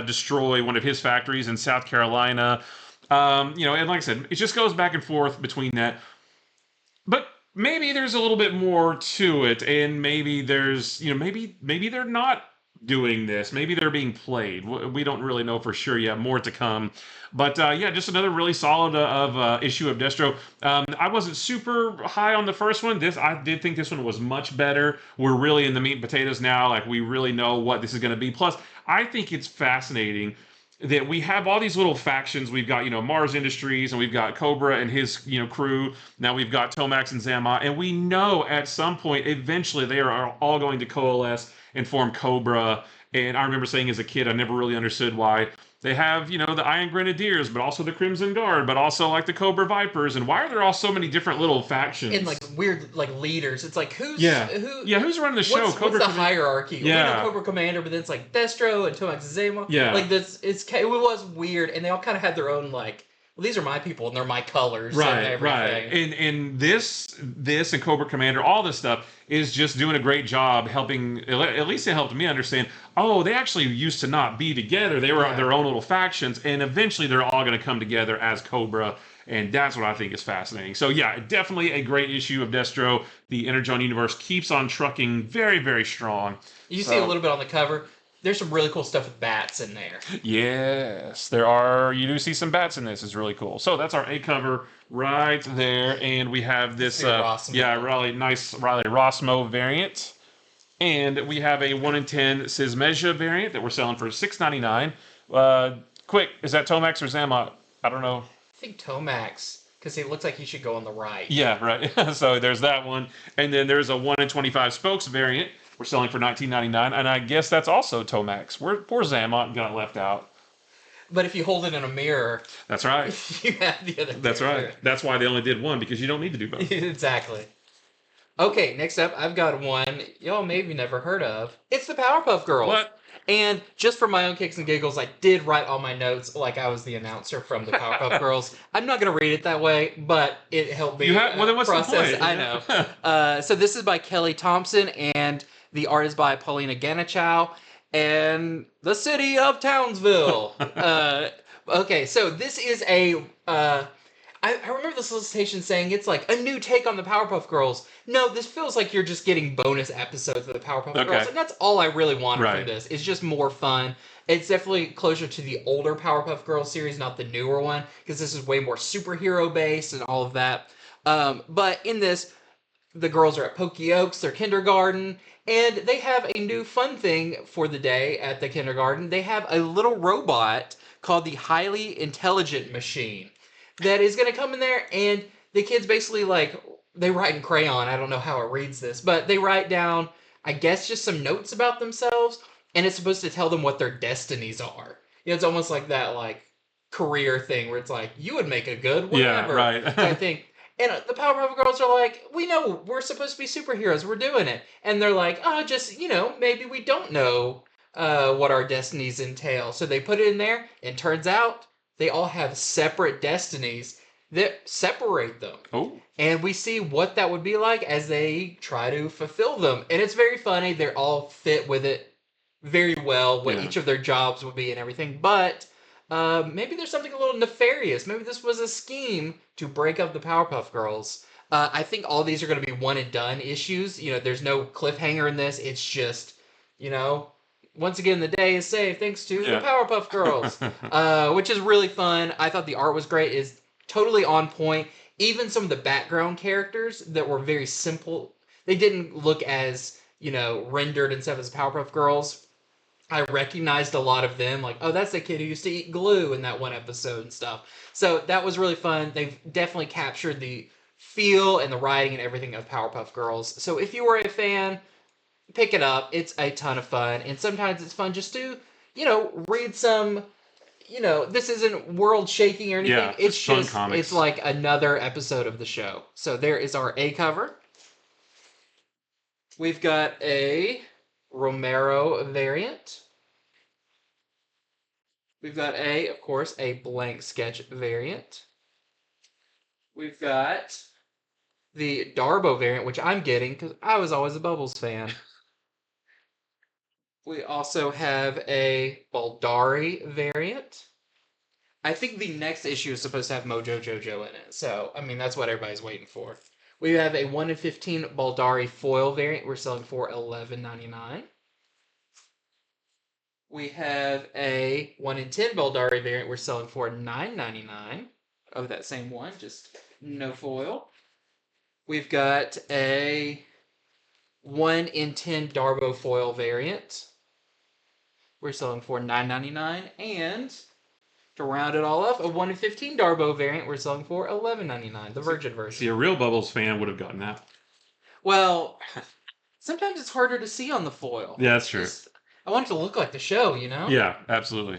destroy one of his factories in South Carolina. You know, and like I said, it just goes back and forth between that. But maybe there's a little bit more to it, and maybe there's, you know, maybe they're not doing this. Maybe they're being played. We don't really know for sure yet. More to come. But yeah, just another really solid issue of Destro. I wasn't super high on the first one. I did think this one was much better. We're really in the meat and potatoes now. Like, we really know what this is going to be. Plus, I think it's fascinating that we have all these little factions. We've got, you know, Mars Industries, and we've got Cobra and his, you know, crew. Now we've got Tomax and Zammot, and we know at some point, eventually, they are all going to coalesce and form Cobra. And I remember saying as a kid, I never really understood why they have, you know, the Iron Grenadiers, but also the Crimson Guard, but also like the Cobra Vipers. And why are there all so many different little factions and like weird like leaders? It's like who's running the show? What's the hierarchy? Yeah, we know Cobra Commander, but then it's like Destro and Tomax and Zammot. Yeah, like this. It was weird, and they all kind of had their own like. Well, these are my people, and they're my colors, right? And everything. And this and Cobra Commander, all this stuff is just doing a great job helping. At least it helped me understand. Oh, they actually used to not be together. They were their own little factions, and eventually they're all going to come together as Cobra. And that's what I think is fascinating. So yeah, definitely a great issue of Destro. The Energon universe keeps on trucking very, very strong. You see a little bit on the cover. There's some really cool stuff with bats in there. Yes, there are. You do see some bats in this. It's really cool. So that's our A cover right there. And we have this, Riley Rossmo variant. And we have a 1 in 10 Sismeja variant that we're selling for $6.99. Quick, is that Tomax or Zammot? I don't know. I think Tomax, because he looks like he should go on the right. Yeah, right. So there's that one. And then there's a 1 in 25 Spokes variant. We're selling for $19.99, and I guess that's also Tomax. Poor Zammot got left out. But if you hold it in a mirror... That's right. You have the other That's right. That's why they only did one, because you don't need to do both. Exactly. Okay, next up, I've got one y'all maybe never heard of. It's the Powerpuff Girls. What? And just for my own kicks and giggles, I did write all my notes like I was the announcer from the Powerpuff Girls. I'm not going to read it that way, but it helped me then what's process. the point? I know. So this is by Kelly Thompson, and the art is by Paulina Ganichow, and the city of Townsville. Okay, so this is a... I remember the solicitation saying it's like a new take on the Powerpuff Girls. No, this feels like you're just getting bonus episodes of the Powerpuff Girls, and that's all I really wanted from this. It's just more fun. It's definitely closer to the older Powerpuff Girls series, not the newer one, because this is way more superhero-based and all of that. But in this, the girls are at Pokey Oaks, their kindergarten, and they have a new fun thing for the day at the kindergarten. They have a little robot called the Highly Intelligent Machine that is going to come in there, and the kids basically, like, they write in crayon. I don't know how it reads this, but they write down, I guess, just some notes about themselves, and it's supposed to tell them what their destinies are. You know, it's almost like that, like, career thing where it's like, you would make a good whatever. Yeah, right. I think. And the Powerpuff Girls are like, we know we're supposed to be superheroes. We're doing it. And they're like, oh, just, you know, maybe we don't know what our destinies entail. So they put it in there, and turns out they all have separate destinies that separate them. Oh. And we see what that would be like as they try to fulfill them. And it's very funny. They all fit with it very well, what each of their jobs would be and everything. But maybe there's something a little nefarious. Maybe this was a scheme to break up the Powerpuff Girls. I think all these are going to be one and done issues. You know, there's no cliffhanger in this. It's just, you know, once again, the day is saved thanks to the Yeah. Powerpuff Girls, which is really fun. I thought the art was great. Is totally on point. Even some of the background characters that were very simple, they didn't look as, rendered and stuff as Powerpuff Girls. I recognized a lot of them, like, oh, that's the kid who used to eat glue in that one episode and stuff. So that was really fun. They've definitely captured the feel and the writing and everything of Powerpuff Girls. So if you were a fan, pick it up. It's a ton of fun. And sometimes it's fun just to, read some, this isn't world shaking or anything. Yeah, It's fun just, comics. it's like another episode of the show. So there is our A cover. We've got a Romero variant. We've got of course, a blank sketch variant. We've got the Darbo variant, which I'm getting because I was always a Bubbles fan. We also have a Baldari variant. I think the next issue is supposed to have Mojo Jojo in it. So, I mean, that's what everybody's waiting for. We have a 1 in 15 Baldari foil variant we're selling for $11.99. We have a 1 in 10 Baldari variant we're selling for $9.99 of that same one, just no foil. We've got a 1 in 10 Darbo foil variant we're selling for $9.99. And to round it all up, a 1 in 15 Darbo variant we're selling for $11.99, the Virgin version. See, a real Bubbles fan would have gotten that. Well, sometimes it's harder to see on the foil. Yeah, that's true. I want it to look like the show, Yeah, absolutely.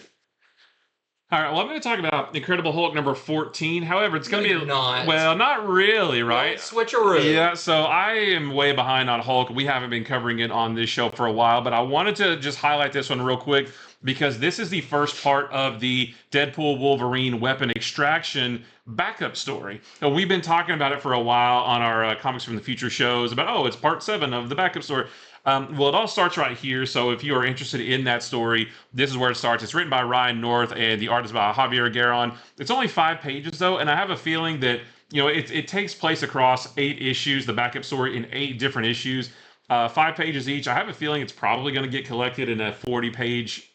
All right, well, I'm going to talk about Incredible Hulk number 14. However, it's going to be... not. Well, not really, right? Switcheroo. Yeah, so I am way behind on Hulk. We haven't been covering it on this show for a while, but I wanted to just highlight this one real quick because this is the first part of the Deadpool Wolverine weapon extraction backup story. So we've been talking about it for a while on our Comics from the Future shows about, it's part 7 of the backup story. Well, it all starts right here. So if you are interested in that story, this is where it starts. It's written by Ryan North and the art is by Javier Gueron. It's only 5 pages though, and I have a feeling that it takes place across 8 issues. The backup story in 8 different issues, 5 pages each. I have a feeling it's probably going to get collected in a 40-page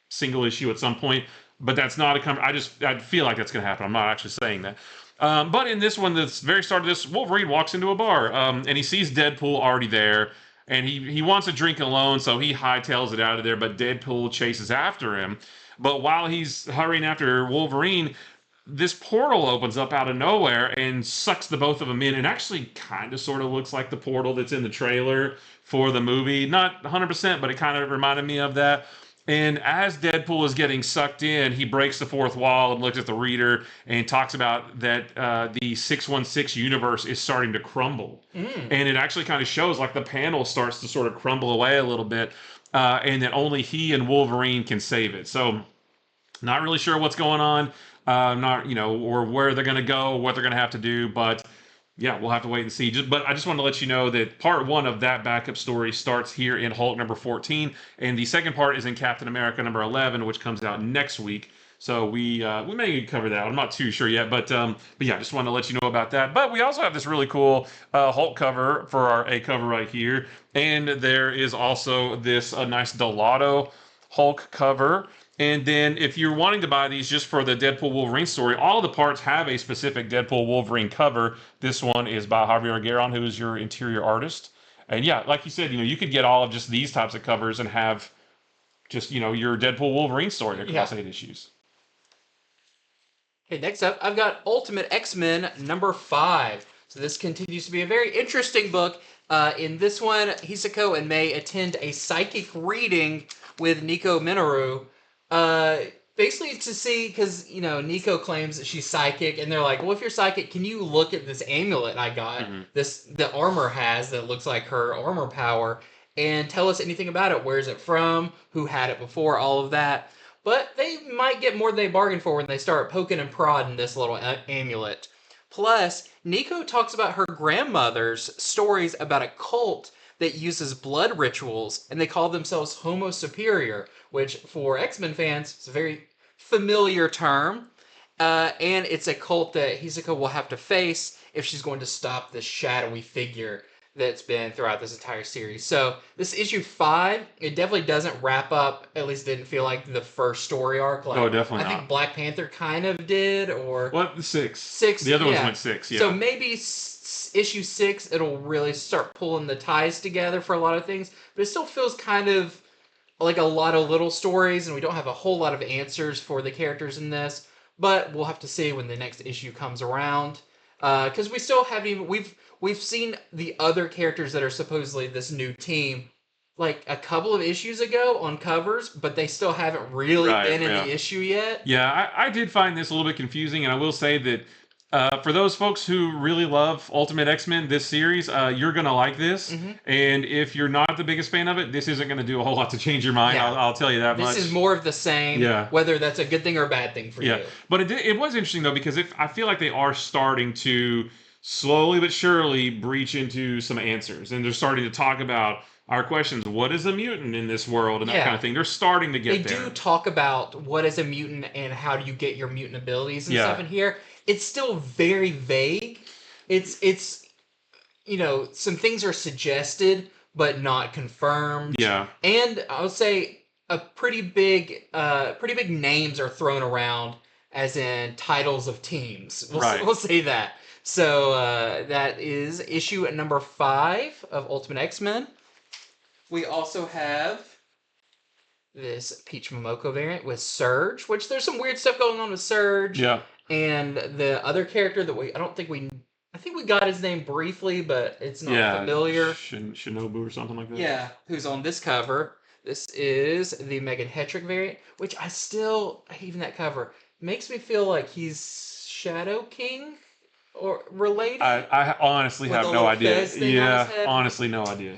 single issue at some point. But that's not I feel like that's going to happen. I'm not actually saying that. But in this one, the very start of this, Wolverine walks into a bar and he sees Deadpool already there. And he wants a drink alone, so he hightails it out of there, but Deadpool chases after him. But while he's hurrying after Wolverine, this portal opens up out of nowhere and sucks the both of them in. And actually kind of sort of looks like the portal that's in the trailer for the movie. Not 100%, but it kind of reminded me of that. And as Deadpool is getting sucked in, he breaks the fourth wall and looks at the reader and talks about that the 616 universe is starting to crumble. And it actually kind of shows like the panel starts to sort of crumble away a little bit and that only he and Wolverine can save it. So not really sure what's going on, or where they're going to go, what they're going to have to do, but yeah, we'll have to wait and see. But I just want to let you know that part 1 of that backup story starts here in Hulk number 14, and the second part is in Captain America number 11, which comes out next week. So we may cover that. I'm not too sure yet, but yeah, just wanted to let you know about that. But we also have this really cool Hulk cover for our A cover right here, and there is also this nice Delato Hulk cover. And then if you're wanting to buy these just for the Deadpool Wolverine story, all the parts have a specific Deadpool Wolverine cover. This one is by Javier Gueron, who is your interior artist. And yeah, like you said, you could get all of just these types of covers and have just, your Deadpool Wolverine story across 8 issues. Okay, next up, I've got Ultimate X-Men number 5. So this continues to be a very interesting book. In this one, Hisako and May attend a psychic reading with Nico Minoru. Basically to see, because, Nico claims that she's psychic, and they're like, well, if you're psychic, can you look at this amulet I got, the armor has that looks like her armor power, and tell us anything about it. Where's it from? Who had it before? All of that. But they might get more than they bargained for when they start poking and prodding this little amulet. Plus, Nico talks about her grandmother's stories about a cult that uses blood rituals, and they call themselves Homo Superior, which for X-Men fans is a very familiar term. And it's a cult that Hisako will have to face if she's going to stop this shadowy figure that's been throughout this entire series. So this issue 5, it definitely doesn't wrap up, at least didn't feel like the first story arc. Like, Oh, definitely I not. think Black Panther kind of did, or... What? 6. 6, The other ones yeah. went 6, yeah. So maybe issue 6, it'll really start pulling the ties together for a lot of things, but it still feels kind of like a lot of little stories, and we don't have a whole lot of answers for the characters in this, but we'll have to see when the next issue comes around. Because we still haven't even... We've seen the other characters that are supposedly this new team like a couple of issues ago on covers, but they still haven't really been in the issue yet. Yeah, I did find this a little bit confusing, and I will say that for those folks who really love Ultimate X-Men, this series, you're going to like this. Mm-hmm. And if you're not the biggest fan of it, this isn't going to do a whole lot to change your mind. Yeah. I'll tell you that much. This is more of the same, whether that's a good thing or a bad thing for you. But it was interesting, though, because I feel like they are starting to slowly but surely breach into some answers. And they're starting to talk about our questions. What is a mutant in this world? And that kind of thing. They're starting to get there. They do talk about what is a mutant and how do you get your mutant abilities and stuff in here. It's still very vague. It's you know, some things are suggested but not confirmed. Yeah. And I would say pretty big names are thrown around, as in titles of teams. We'll say that. So that is issue number 5 of Ultimate X-Men. We also have this Peach Momoko variant with Surge, which there's some weird stuff going on with Surge. Yeah. And the other character that I think we got his name briefly, but it's not familiar. Shinobu or something like that. Yeah, who's on this cover. This is the Megan Hetrick variant, which even that cover, makes me feel like he's Shadow King or related. I honestly have no idea. Yeah, honestly no idea.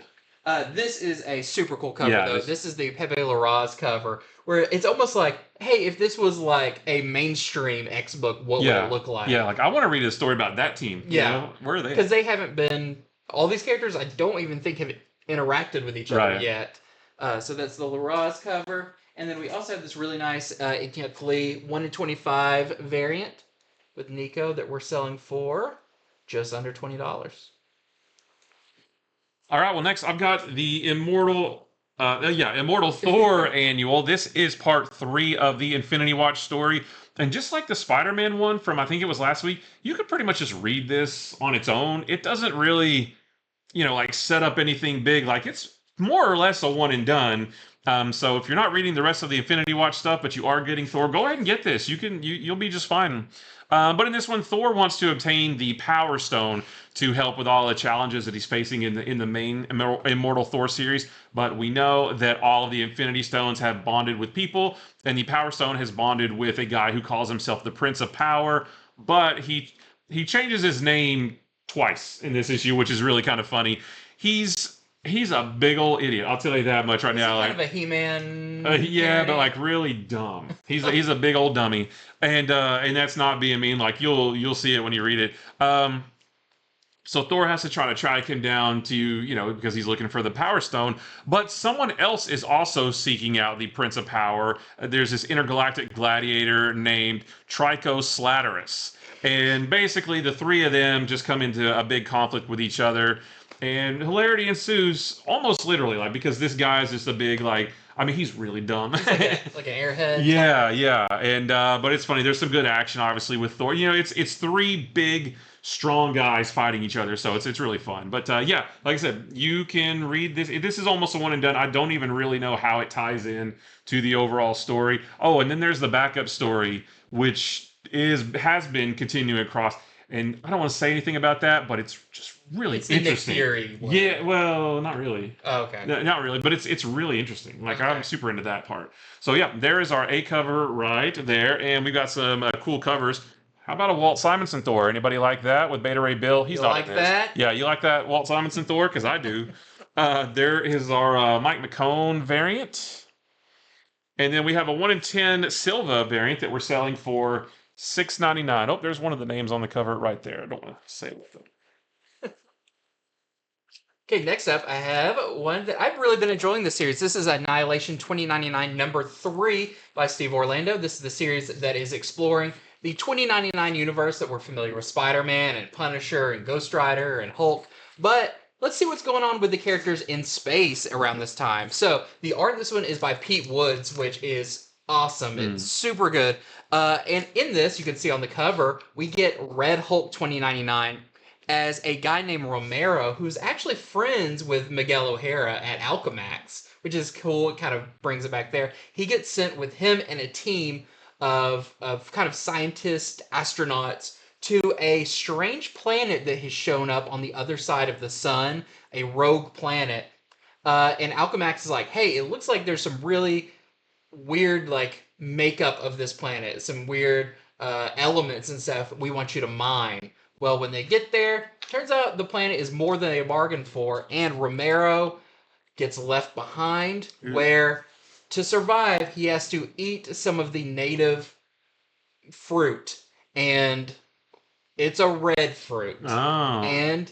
This is a super cool cover, though. This is the Pepe Larraz cover, where it's almost like, hey, if this was like a mainstream X book, what would it look like? Yeah, like I want to read a story about that team. Yeah. You know? Where are they? Because they haven't been... All these characters, I don't even think have interacted with each other yet. So that's the Larraz cover. And then we also have this really nice Inkjet Flea 1-in-25 variant with Nico that we're selling for just under $20. All right, well, next I've got the Immortal Thor annual. This is part 3 of the Infinity Watch story. And just like the Spider-Man one from, I think it was last week, you could pretty much just read this on its own. It doesn't really, like set up anything big. Like, it's more or less a one and done. So if you're not reading the rest of the Infinity Watch stuff, but you are getting Thor, go ahead and get this. You'll be just fine. But in this one, Thor wants to obtain the Power Stone to help with all the challenges that he's facing in the main Immortal Thor series. But we know that all of the Infinity Stones have bonded with people, and the Power Stone has bonded with a guy who calls himself the Prince of Power. But he changes his name twice in this issue, which is really kind of funny. He's a big old idiot. I'll tell you that much right now. Kind of a He-Man. But like really dumb. He's a big old dummy, and that's not being mean. Like you'll see it when you read it. So Thor has to track him down to because he's looking for the Power Stone. But someone else is also seeking out the Prince of Power. There's this intergalactic gladiator named DKoS Slatterus, and basically the three of them just come into a big conflict with each other. And hilarity ensues almost literally, like, because this guy's just a big, he's really dumb. He's like an airhead. Yeah. And, but it's funny. There's some good action, obviously, with Thor. It's 3 big, strong guys fighting each other, so it's really fun. But, like I said, you can read this. This is almost a one and done. I don't even really know how it ties in to the overall story. Oh, and then there's the backup story, which has been continuing across. And I don't want to say anything about that, but it's just really interesting. Nick Fury one. Yeah, well, not really. Oh, okay. No, not really, but it's really interesting. Like, I'm super into that part. So yeah, there is our A cover right there, and we've got some cool covers. How about a Walt Simonson Thor? Anybody like that with Beta Ray Bill? He's not like that? Yeah, you like that Walt Simonson Thor? Because I do. There is our Mike McCone variant, and then we have a 1-in-10 Silva variant that we're selling for $6.99. Oh, there's one of the names on the cover right there. I don't want to say it with them. Okay, next up, I have one that I've really been enjoying this series. This is Annihilation 2099 number 3 by Steve Orlando. This is the series that is exploring the 2099 universe that we're familiar with Spider-Man and Punisher and Ghost Rider and Hulk. But let's see what's going on with the characters in space around this time. So the art in this one is by Pete Woods, which is awesome. It's super good. And in this, you can see on the cover, we get Red Hulk 2099 as a guy named Romero, who's actually friends with Miguel O'Hara at Alchemax, which is cool. It kind of brings it back there. He gets sent with him and a team of kind of scientists, astronauts, to a strange planet that has shown up on the other side of the sun, a rogue planet. And Alchemax is like, hey, it looks like there's some really weird, like, makeup of this planet, some weird elements and stuff we want you to mine. Well, when they get there, turns out the planet is more than they bargained for, and Romero gets left behind, where to survive, he has to eat some of the native fruit. And it's a red fruit. Oh. And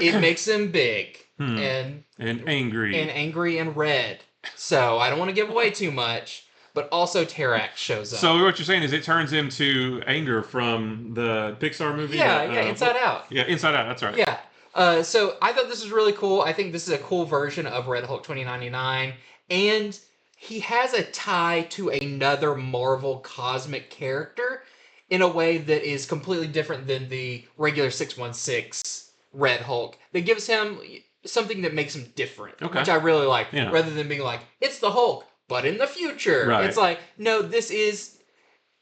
it makes him big. And angry. And angry and red. So I don't want to give away too much. But also Terax shows up. So what you're saying is it turns him to anger from the Pixar movie? Yeah, Inside Out. Yeah, Inside Out, that's right. Yeah. So I thought this was really cool. I think this is a cool version of Red Hulk 2099. And he has a tie to another Marvel cosmic character in a way that is completely different than the regular 616 Red Hulk. That gives him something that makes him different, which I really like. Yeah. Rather than being like, it's the Hulk, but in the future. Right. It's like, no, this is,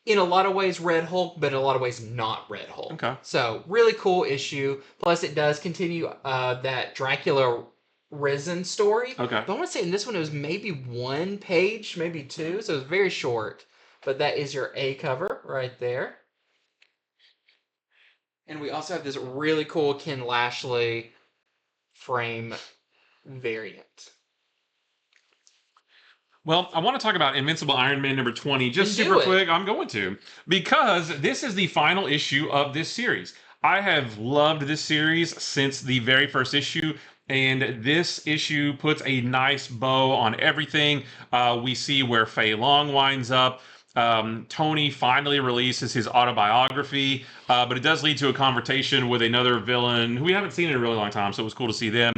in a lot of ways, Red Hulk, but in a lot of ways, not Red Hulk. Okay. So, really cool issue. Plus, it does continue that Dracula Risen story. Okay. But I want to say in this one, it was maybe 1 page, maybe 2, so it was very short. But that is your A cover right there. And we also have this really cool Ken Lashley frame variant. Well, I want to talk about Invincible Iron Man number 20 just super quick. I'm going to. Because this is the final issue of this series. I have loved this series since the very first issue. And this issue puts a nice bow on everything. We see where Fei Long winds up. Tony finally releases his autobiography, but it does lead to a confrontation with another villain who we haven't seen in a really long time, so it was cool to see them.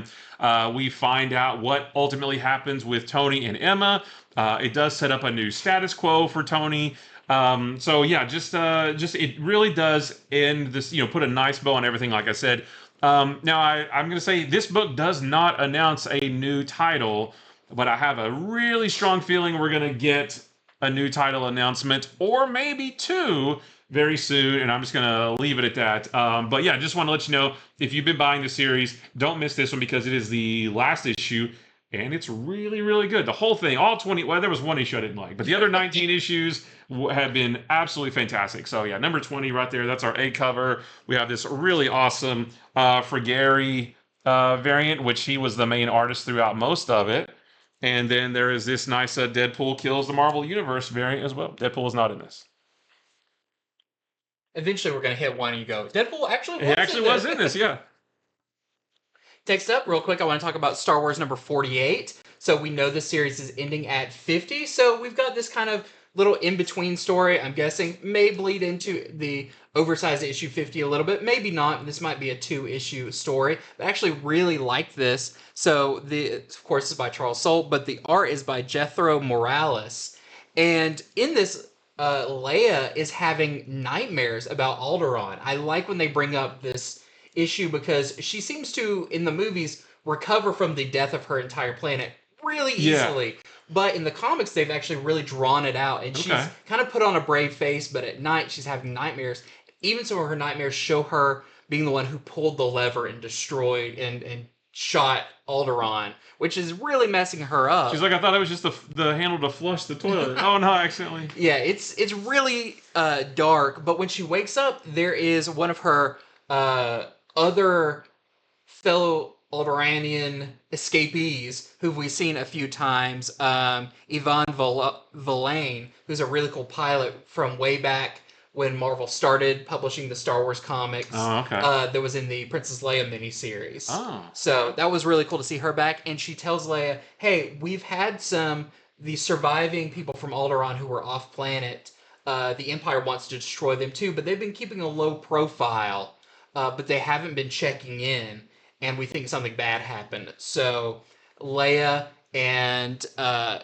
We find out what ultimately happens with Tony and Emma. It does set up a new status quo for Tony. So yeah, just it really does end this, put a nice bow on everything, like I said. Now, I'm going to say this book does not announce a new title, but I have a really strong feeling we're going to get a new title announcement, or maybe 2 very soon, and I'm just going to leave it at that. But yeah, just want to let you know, if you've been buying the series, don't miss this one because it is the last issue, and it's really, really good. The whole thing, all 20, well, there was 1 issue I didn't like, but the other 19 issues have been absolutely fantastic. So yeah, number 20 right there, that's our A cover. We have this really awesome Frigeri variant, which he was the main artist throughout most of it. And then there is this nice Deadpool kills the Marvel Universe variant as well. Deadpool is not in this. Eventually we're going to hit one and you go, Deadpool actually was in this, yeah. Next up, real quick, I want to talk about Star Wars number 48. So we know the series is ending at 50. So we've got this kind of little in-between story, I'm guessing, may bleed into the oversized issue 50 a little bit. Maybe not. This might be a 2-issue story. But I actually really like this. So, of course, this is by Charles Soule, but the art is by Jethro Morales. And in this, Leia is having nightmares about Alderaan. I like when they bring up this issue because she seems to, in the movies, recover from the death of her entire planet really easily. Yeah. But in the comics, they've actually really drawn it out. And she's kind of put on a brave face, but at night she's having nightmares. Even some of her nightmares show her being the one who pulled the lever and destroyed and shot Alderaan, which is really messing her up. She's like, I thought it was just the handle to flush the toilet. Oh no, accidentally. Yeah, it's really dark. But when she wakes up, there is one of her other fellow Alderaanian escapees who we've seen a few times. Yvonne Villain, who's a really cool pilot from way back when Marvel started publishing the Star Wars comics. Oh, okay. That was in the Princess Leia miniseries. Oh. So that was really cool to see her back. And she tells Leia, hey, we've had the surviving people from Alderaan who were off planet. The Empire wants to destroy them too, but they've been keeping a low profile. But they haven't been checking in. and we think something bad happened. So Leia and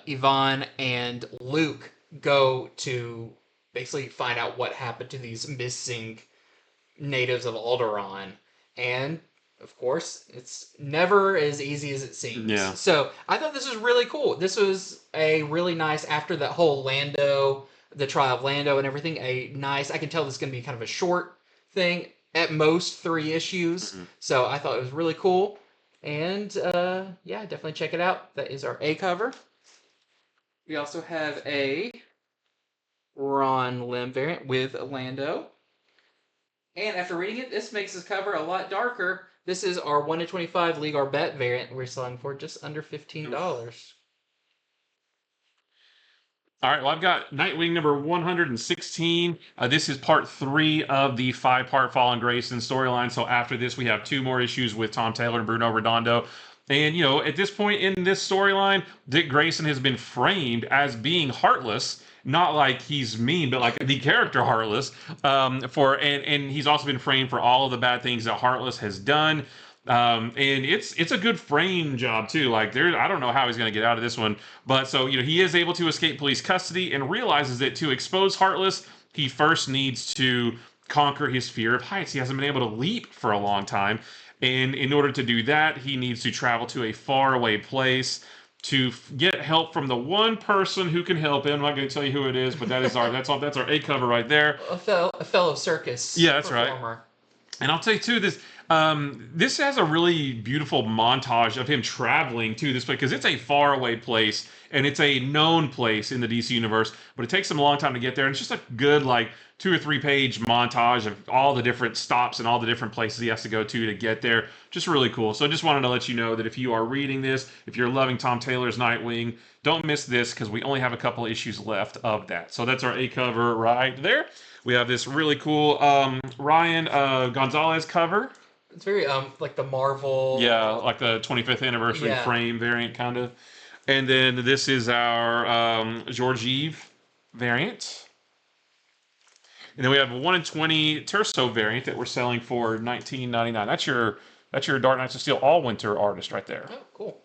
Yvonne and Luke go to basically find out what happened to these missing natives of Alderaan. And of course, it's never as easy as it seems. Yeah. So I thought this was really cool. This was a really nice, after that whole Lando, the trial of Lando and everything, a nice, I can tell this is going to be kind of a short thing, at most 3 issues. Mm-hmm. So I thought it was really cool. And yeah, definitely check it out. That is our A cover. We also have a Ron Lim variant with Lando. And after reading it, this makes this cover a lot darker. This is our 1 to 25 League Our Bet variant. We're selling for just under $15. All right, well, I've got Nightwing number 116. This is part 3 of the 5-part Fallen Grayson storyline. So after this, we have 2 more issues with Tom Taylor and Bruno Redondo. And, you know, at this point in this storyline, Dick Grayson has been framed as being heartless. Not like he's mean, but like the character Heartless. And he's also been framed for all of the bad things that Heartless has done. And it's a good frame job too. Like I don't know how he's going to get out of this one, but so you know he is able to escape police custody and realizes that to expose Heartless, he first needs to conquer his fear of heights. He hasn't been able to leap for a long time, and in order to do that, he needs to travel to a faraway place to get help from the one person who can help him. I'm not going to tell you who it is, but that's our A cover right there. A fellow circus. Yeah, that's performer. right. And I'll tell you too, this has a really beautiful montage of him traveling to this place because it's a faraway place and it's a known place in the DC universe, but it takes him a long time to get there. And it's just a good 2 or 3 page montage of all the different stops and all the different places he has to go to get there. Just really cool. So I just wanted to let you know that if you are reading this, if you're loving Tom Taylor's Nightwing, don't miss this because we only have a couple issues left of that. So that's our A cover right there. We have this really cool Ryan Gonzalez cover. It's very like the Marvel. Yeah, like the 25th anniversary frame variant kind of. And then this is our Georgiev variant. And then we have a 1 in 20 Terso variant that we're selling for $19.99. That's your Dark Knights of Steel Allwinter artist right there. Oh, cool.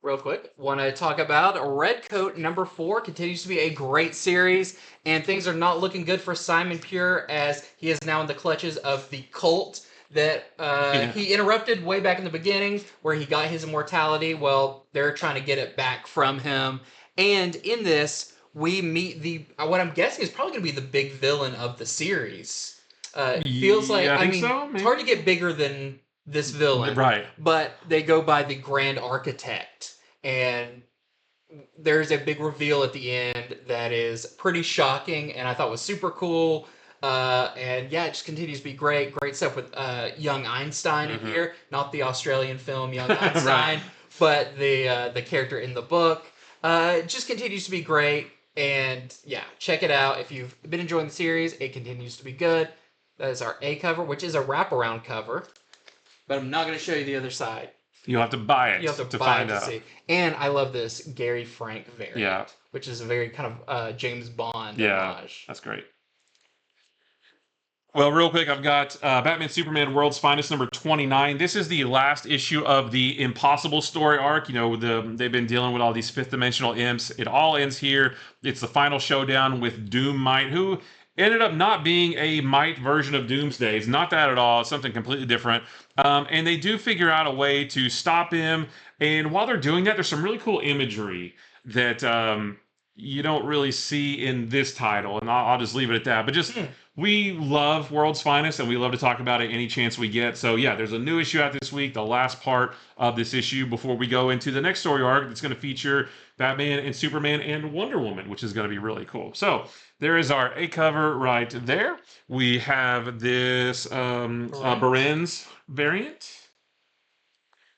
Real quick, want to talk about Redcoat number 4. Continues to be a great series, and things are not looking good for Simon Pure as he is now in the clutches of the cult that he interrupted way back in the beginning where he got his immortality. Well, they're trying to get it back from him. And in this, we meet what I'm guessing is probably going to be the big villain of the series. It feels like, I mean, so, it's hard to get bigger than this villain. Right. But they go by the Grand Architect. And there's a big reveal at the end that is pretty shocking and I thought was super cool. And yeah, it just continues to be great. Great stuff with young Einstein in here. Not the Australian film Young Einstein, but the character in the book. It just continues to be great. And yeah, check it out. If you've been enjoying the series, it continues to be good. That is our A cover, which is a wraparound cover. But I'm not going to show you the other side. You'll have to buy it to find out. See. And I love this Gary Frank variant, which is a very kind of James Bond homage. That's great. Well, real quick, I've got Batman Superman World's Finest number 29. This is the last issue of the Impossible story arc. You know, they've been dealing with all these fifth dimensional imps. It all ends here. It's the final showdown with Doom Might, who ended up not being a Might version of Doomsday. It's not that at all. It's something completely different. And they do figure out a way to stop him. And while they're doing that, there's some really cool imagery that you don't really see in this title. And I'll just leave it at that. But just... We love World's Finest, and we love to talk about it any chance we get. So, yeah, there's a new issue out this week, the last part of this issue before we go into the next story arc that's going to feature Batman and Superman and Wonder Woman, which is going to be really cool. So, there is our A cover right there. We have this Baren's variant.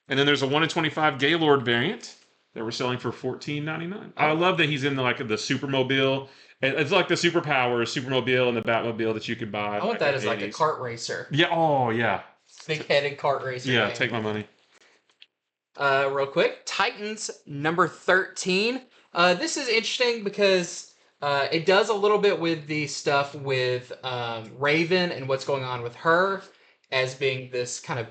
And then there's a 1 in 25 Gaylord variant that we're selling for $14.99. I love that he's in the Supermobile. It's like the Superpowers, Supermobile, and the Batmobile that you could buy. I want that as like a kart racer. Yeah, oh, yeah. Big-headed kart racer. Yeah, take my money. Real quick, Titans number 13. This is interesting because it does a little bit with the stuff with Raven and what's going on with her. as being this kind of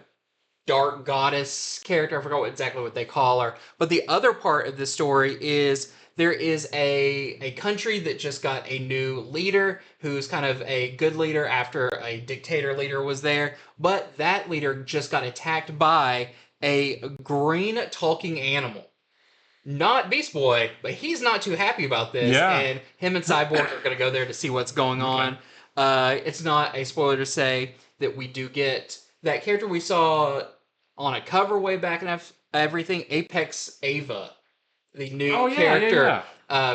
dark goddess character. I forgot exactly what they call her. But the other part of the story is there is a country that just got a new leader who's kind of a good leader after a dictator leader was there. But that leader just got attacked by a green talking animal. Not Beast Boy, but he's not too happy about this. Yeah. And him and Cyborg are going to go there to see what's going on. It's not a spoiler to say that we do get that character we saw on a cover way back and everything. Apex Ava, the new character,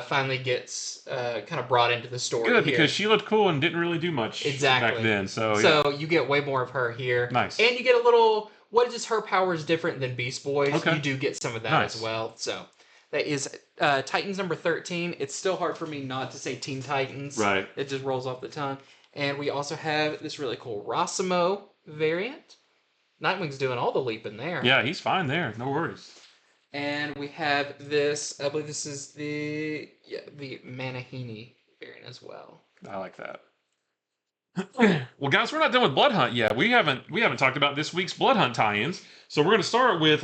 finally gets kind of brought into the story. Good, because she looked cool and didn't really do much back then. So you get way more of her here. Nice. And you get a little, what is her powers different than Beast Boy's? Okay. You do get some of that as well. So that is Titans number 13. It's still hard for me not to say Teen Titans. Right. It just rolls off the tongue. And we also have this really cool Rossimo variant. Nightwing's doing all the leaping there. Yeah, he's fine there. No worries. And we have this, I believe this is the Manahini variant as well. I like that. Well, guys, we're not done with Blood Hunt yet. We haven't talked about this week's Blood Hunt tie-ins. So we're going to start with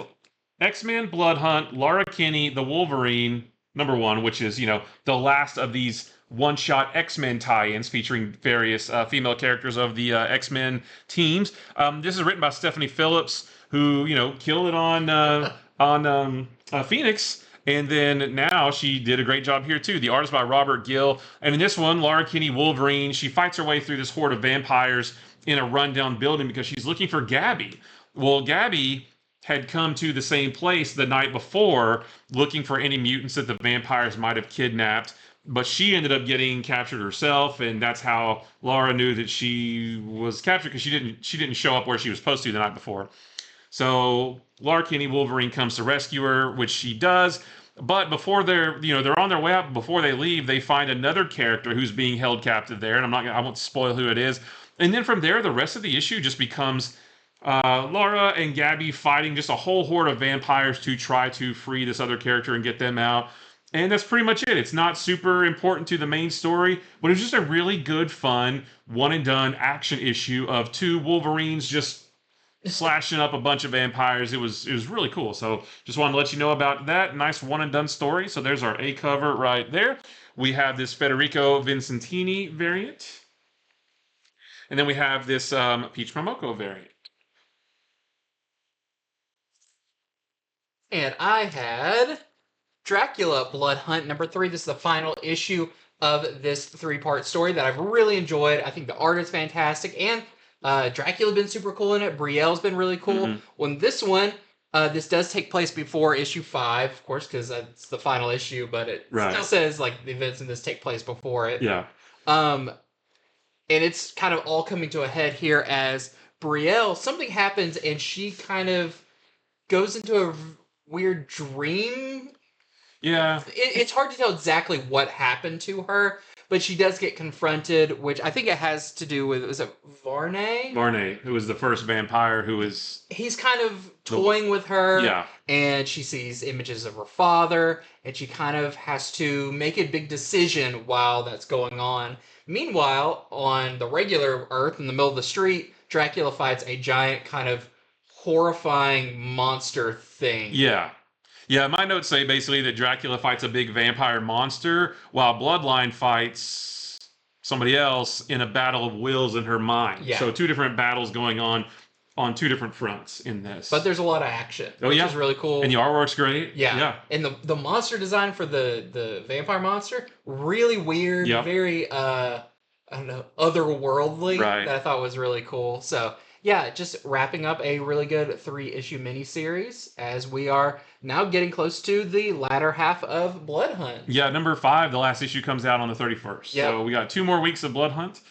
X-Men Blood Hunt, Laura Kinney, the Wolverine, number 1, which is, the last of these one-shot X-Men tie-ins featuring various female characters of the X-Men teams. This is written by Stephanie Phillips, who, killed it on Phoenix, and then now she did a great job here too. The art is by Robert Gill, and in this one, Laura Kinney, Wolverine, she fights her way through this horde of vampires in a rundown building because she's looking for Gabby. Well, Gabby had come to the same place the night before looking for any mutants that the vampires might have kidnapped, but she ended up getting captured herself, and that's how Laura knew that she was captured, because she didn't show up where she was supposed to the night before. So Laura Kinney, Wolverine, comes to rescue her, which she does. But before they're on their way out, before they leave, they find another character who's being held captive there, and I won't spoil who it is. And then from there, the rest of the issue just becomes Laura and Gabby fighting just a whole horde of vampires to try to free this other character and get them out. And that's pretty much it. It's not super important to the main story, but it's just a really good, fun, one-and-done action issue of 2 Wolverines just slashing up a bunch of vampires. It was really cool. So just wanted to let you know about that nice one-and-done story. So there's our A cover right there. We have this Federico Vincentini variant. And then we have this Peach Momoko variant. And I had Dracula Blood Hunt number 3. This is the final issue of this 3-part story that I've really enjoyed. I think the art is fantastic, and Dracula's been super cool in it. Brielle's been really cool. On this one, this does take place before issue 5, of course, because it's the final issue, but it still says the events in this take place before it. Yeah. And it's kind of all coming to a head here as Brielle, something happens and she kind of goes into a weird dream. Yeah. It's hard to tell exactly what happened to her, but she does get confronted, which I think it has to do with, was it Varney? Varney, who was the first vampire who was... He's kind of toying with her. Yeah. And she sees images of her father, and she kind of has to make a big decision while that's going on. Meanwhile, on the regular Earth, in the middle of the street, Dracula fights a giant kind of horrifying monster thing. Yeah. Yeah, my notes say basically that Dracula fights a big vampire monster, while Bloodline fights somebody else in a battle of wills in her mind. Yeah. So 2 different battles going on 2 different fronts in this. But there's a lot of action, which is really cool. And the artwork's great. Yeah. And the monster design for the vampire monster, really weird, very, I don't know, otherworldly, that I thought was really cool. So, yeah, just wrapping up a really good 3-issue miniseries as we are now getting close to the latter half of Blood Hunt. Yeah, number 5, the last issue comes out on the 31st. Yep. So we got 2 more weeks of Blood Hunt,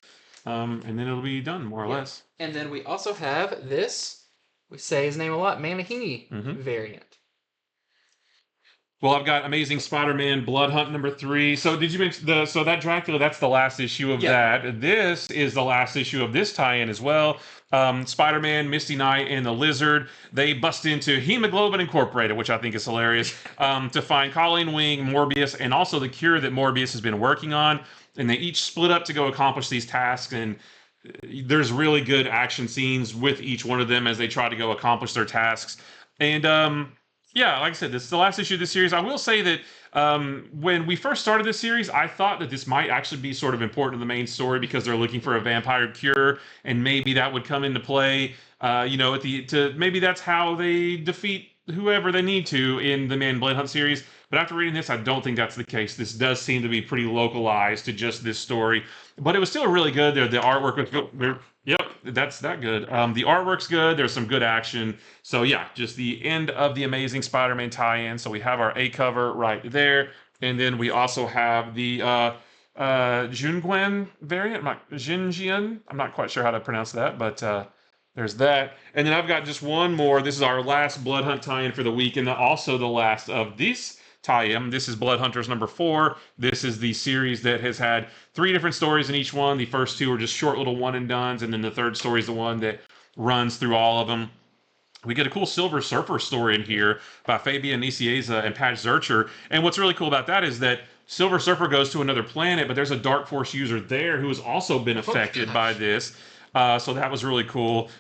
and then it'll be done, more or less. And then we also have this, we say his name a lot, Manahini variant. Well, I've got Amazing Spider-Man Blood Hunt number 3. So did you mention so that Dracula, that's the last issue of that. This is the last issue of this tie-in as well. Spider-Man, Misty Knight, and the Lizard, they bust into Hemoglobin Incorporated, which I think is hilarious, to find Colleen Wing, Morbius, and also the cure that Morbius has been working on. And they each split up to go accomplish these tasks. And there's really good action scenes with each one of them as they try to go accomplish their tasks. And yeah, like I said, this is the last issue of this series. I will say that when we first started this series, I thought that this might actually be sort of important to the main story because they're looking for a vampire cure, and maybe that would come into play. Maybe that's how they defeat whoever they need to in the Man Blood Hunt series. But after reading this, I don't think that's the case. This does seem to be pretty localized to just this story. But it was still really good. The artwork was good. Yep, that's that good. The artwork's good. There's some good action. So yeah, just the end of the Amazing Spider-Man tie-in. So we have our A cover right there. And then we also have the Junguan variant. Jinjian. I'm not quite sure how to pronounce that, but there's that. And then I've got just one more. This is our last Blood Hunt tie-in for the week, and also the last of this tie-in. This is Blood Hunters number 4. This is the series that has had 3 different stories in each one. The first 2 are just short little one-and-dones, and then the third story is the one that runs through all of them. We get a cool Silver Surfer story in here by Fabian Nicieza and Patch Zurcher. And what's really cool about that is that Silver Surfer goes to another planet, but there's a Dark Force user there who has also been affected by this. So that was really cool.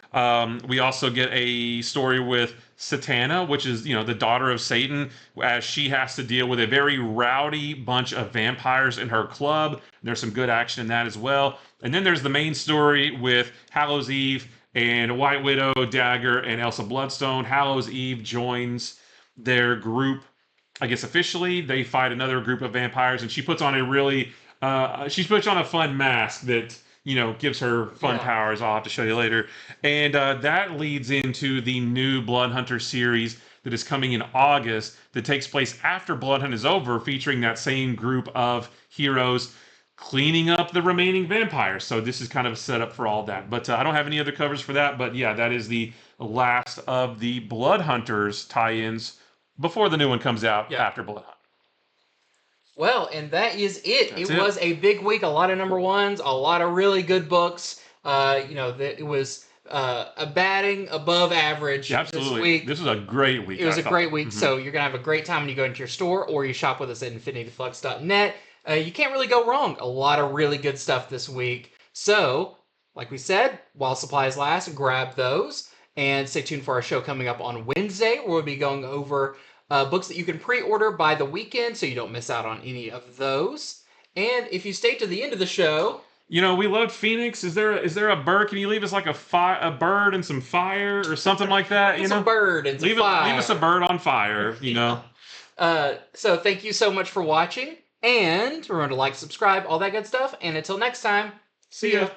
We also get a story with Satana, which is, the daughter of Satan, as she has to deal with a very rowdy bunch of vampires in her club. There's some good action in that as well. And then there's the main story with Hallows Eve and White Widow, Dagger, and Elsa Bloodstone. Hallows Eve joins their group, I guess officially. They fight another group of vampires, and she puts on a fun mask that gives her fun powers. I'll have to show you later. And that leads into the new Blood Hunter series that is coming in August that takes place after Blood Hunt is over, featuring that same group of heroes cleaning up the remaining vampires. So this is kind of a setup for all that. But I don't have any other covers for that. But yeah, that is the last of the Blood Hunters tie-ins before the new one comes out after Blood Hunt. Well, and that is it. It was a big week, a lot of number ones, a lot of really good books. It was a batting above average this week. This was a great week. It was a great week, so you're going to have a great time when you go into your store or you shop with us at infinityflux.net. You can't really go wrong. A lot of really good stuff this week. So, like we said, while supplies last, grab those. And stay tuned for our show coming up on Wednesday, where we'll be going over books that you can pre-order by the weekend, so you don't miss out on any of those. And if you stay to the end of the show, we loved Phoenix. Is there a bird? Can you leave us like a bird and some fire or something like that? A bird and some fire. Leave us a bird on fire. So thank you so much for watching, and remember to like, subscribe, all that good stuff. And until next time, see ya.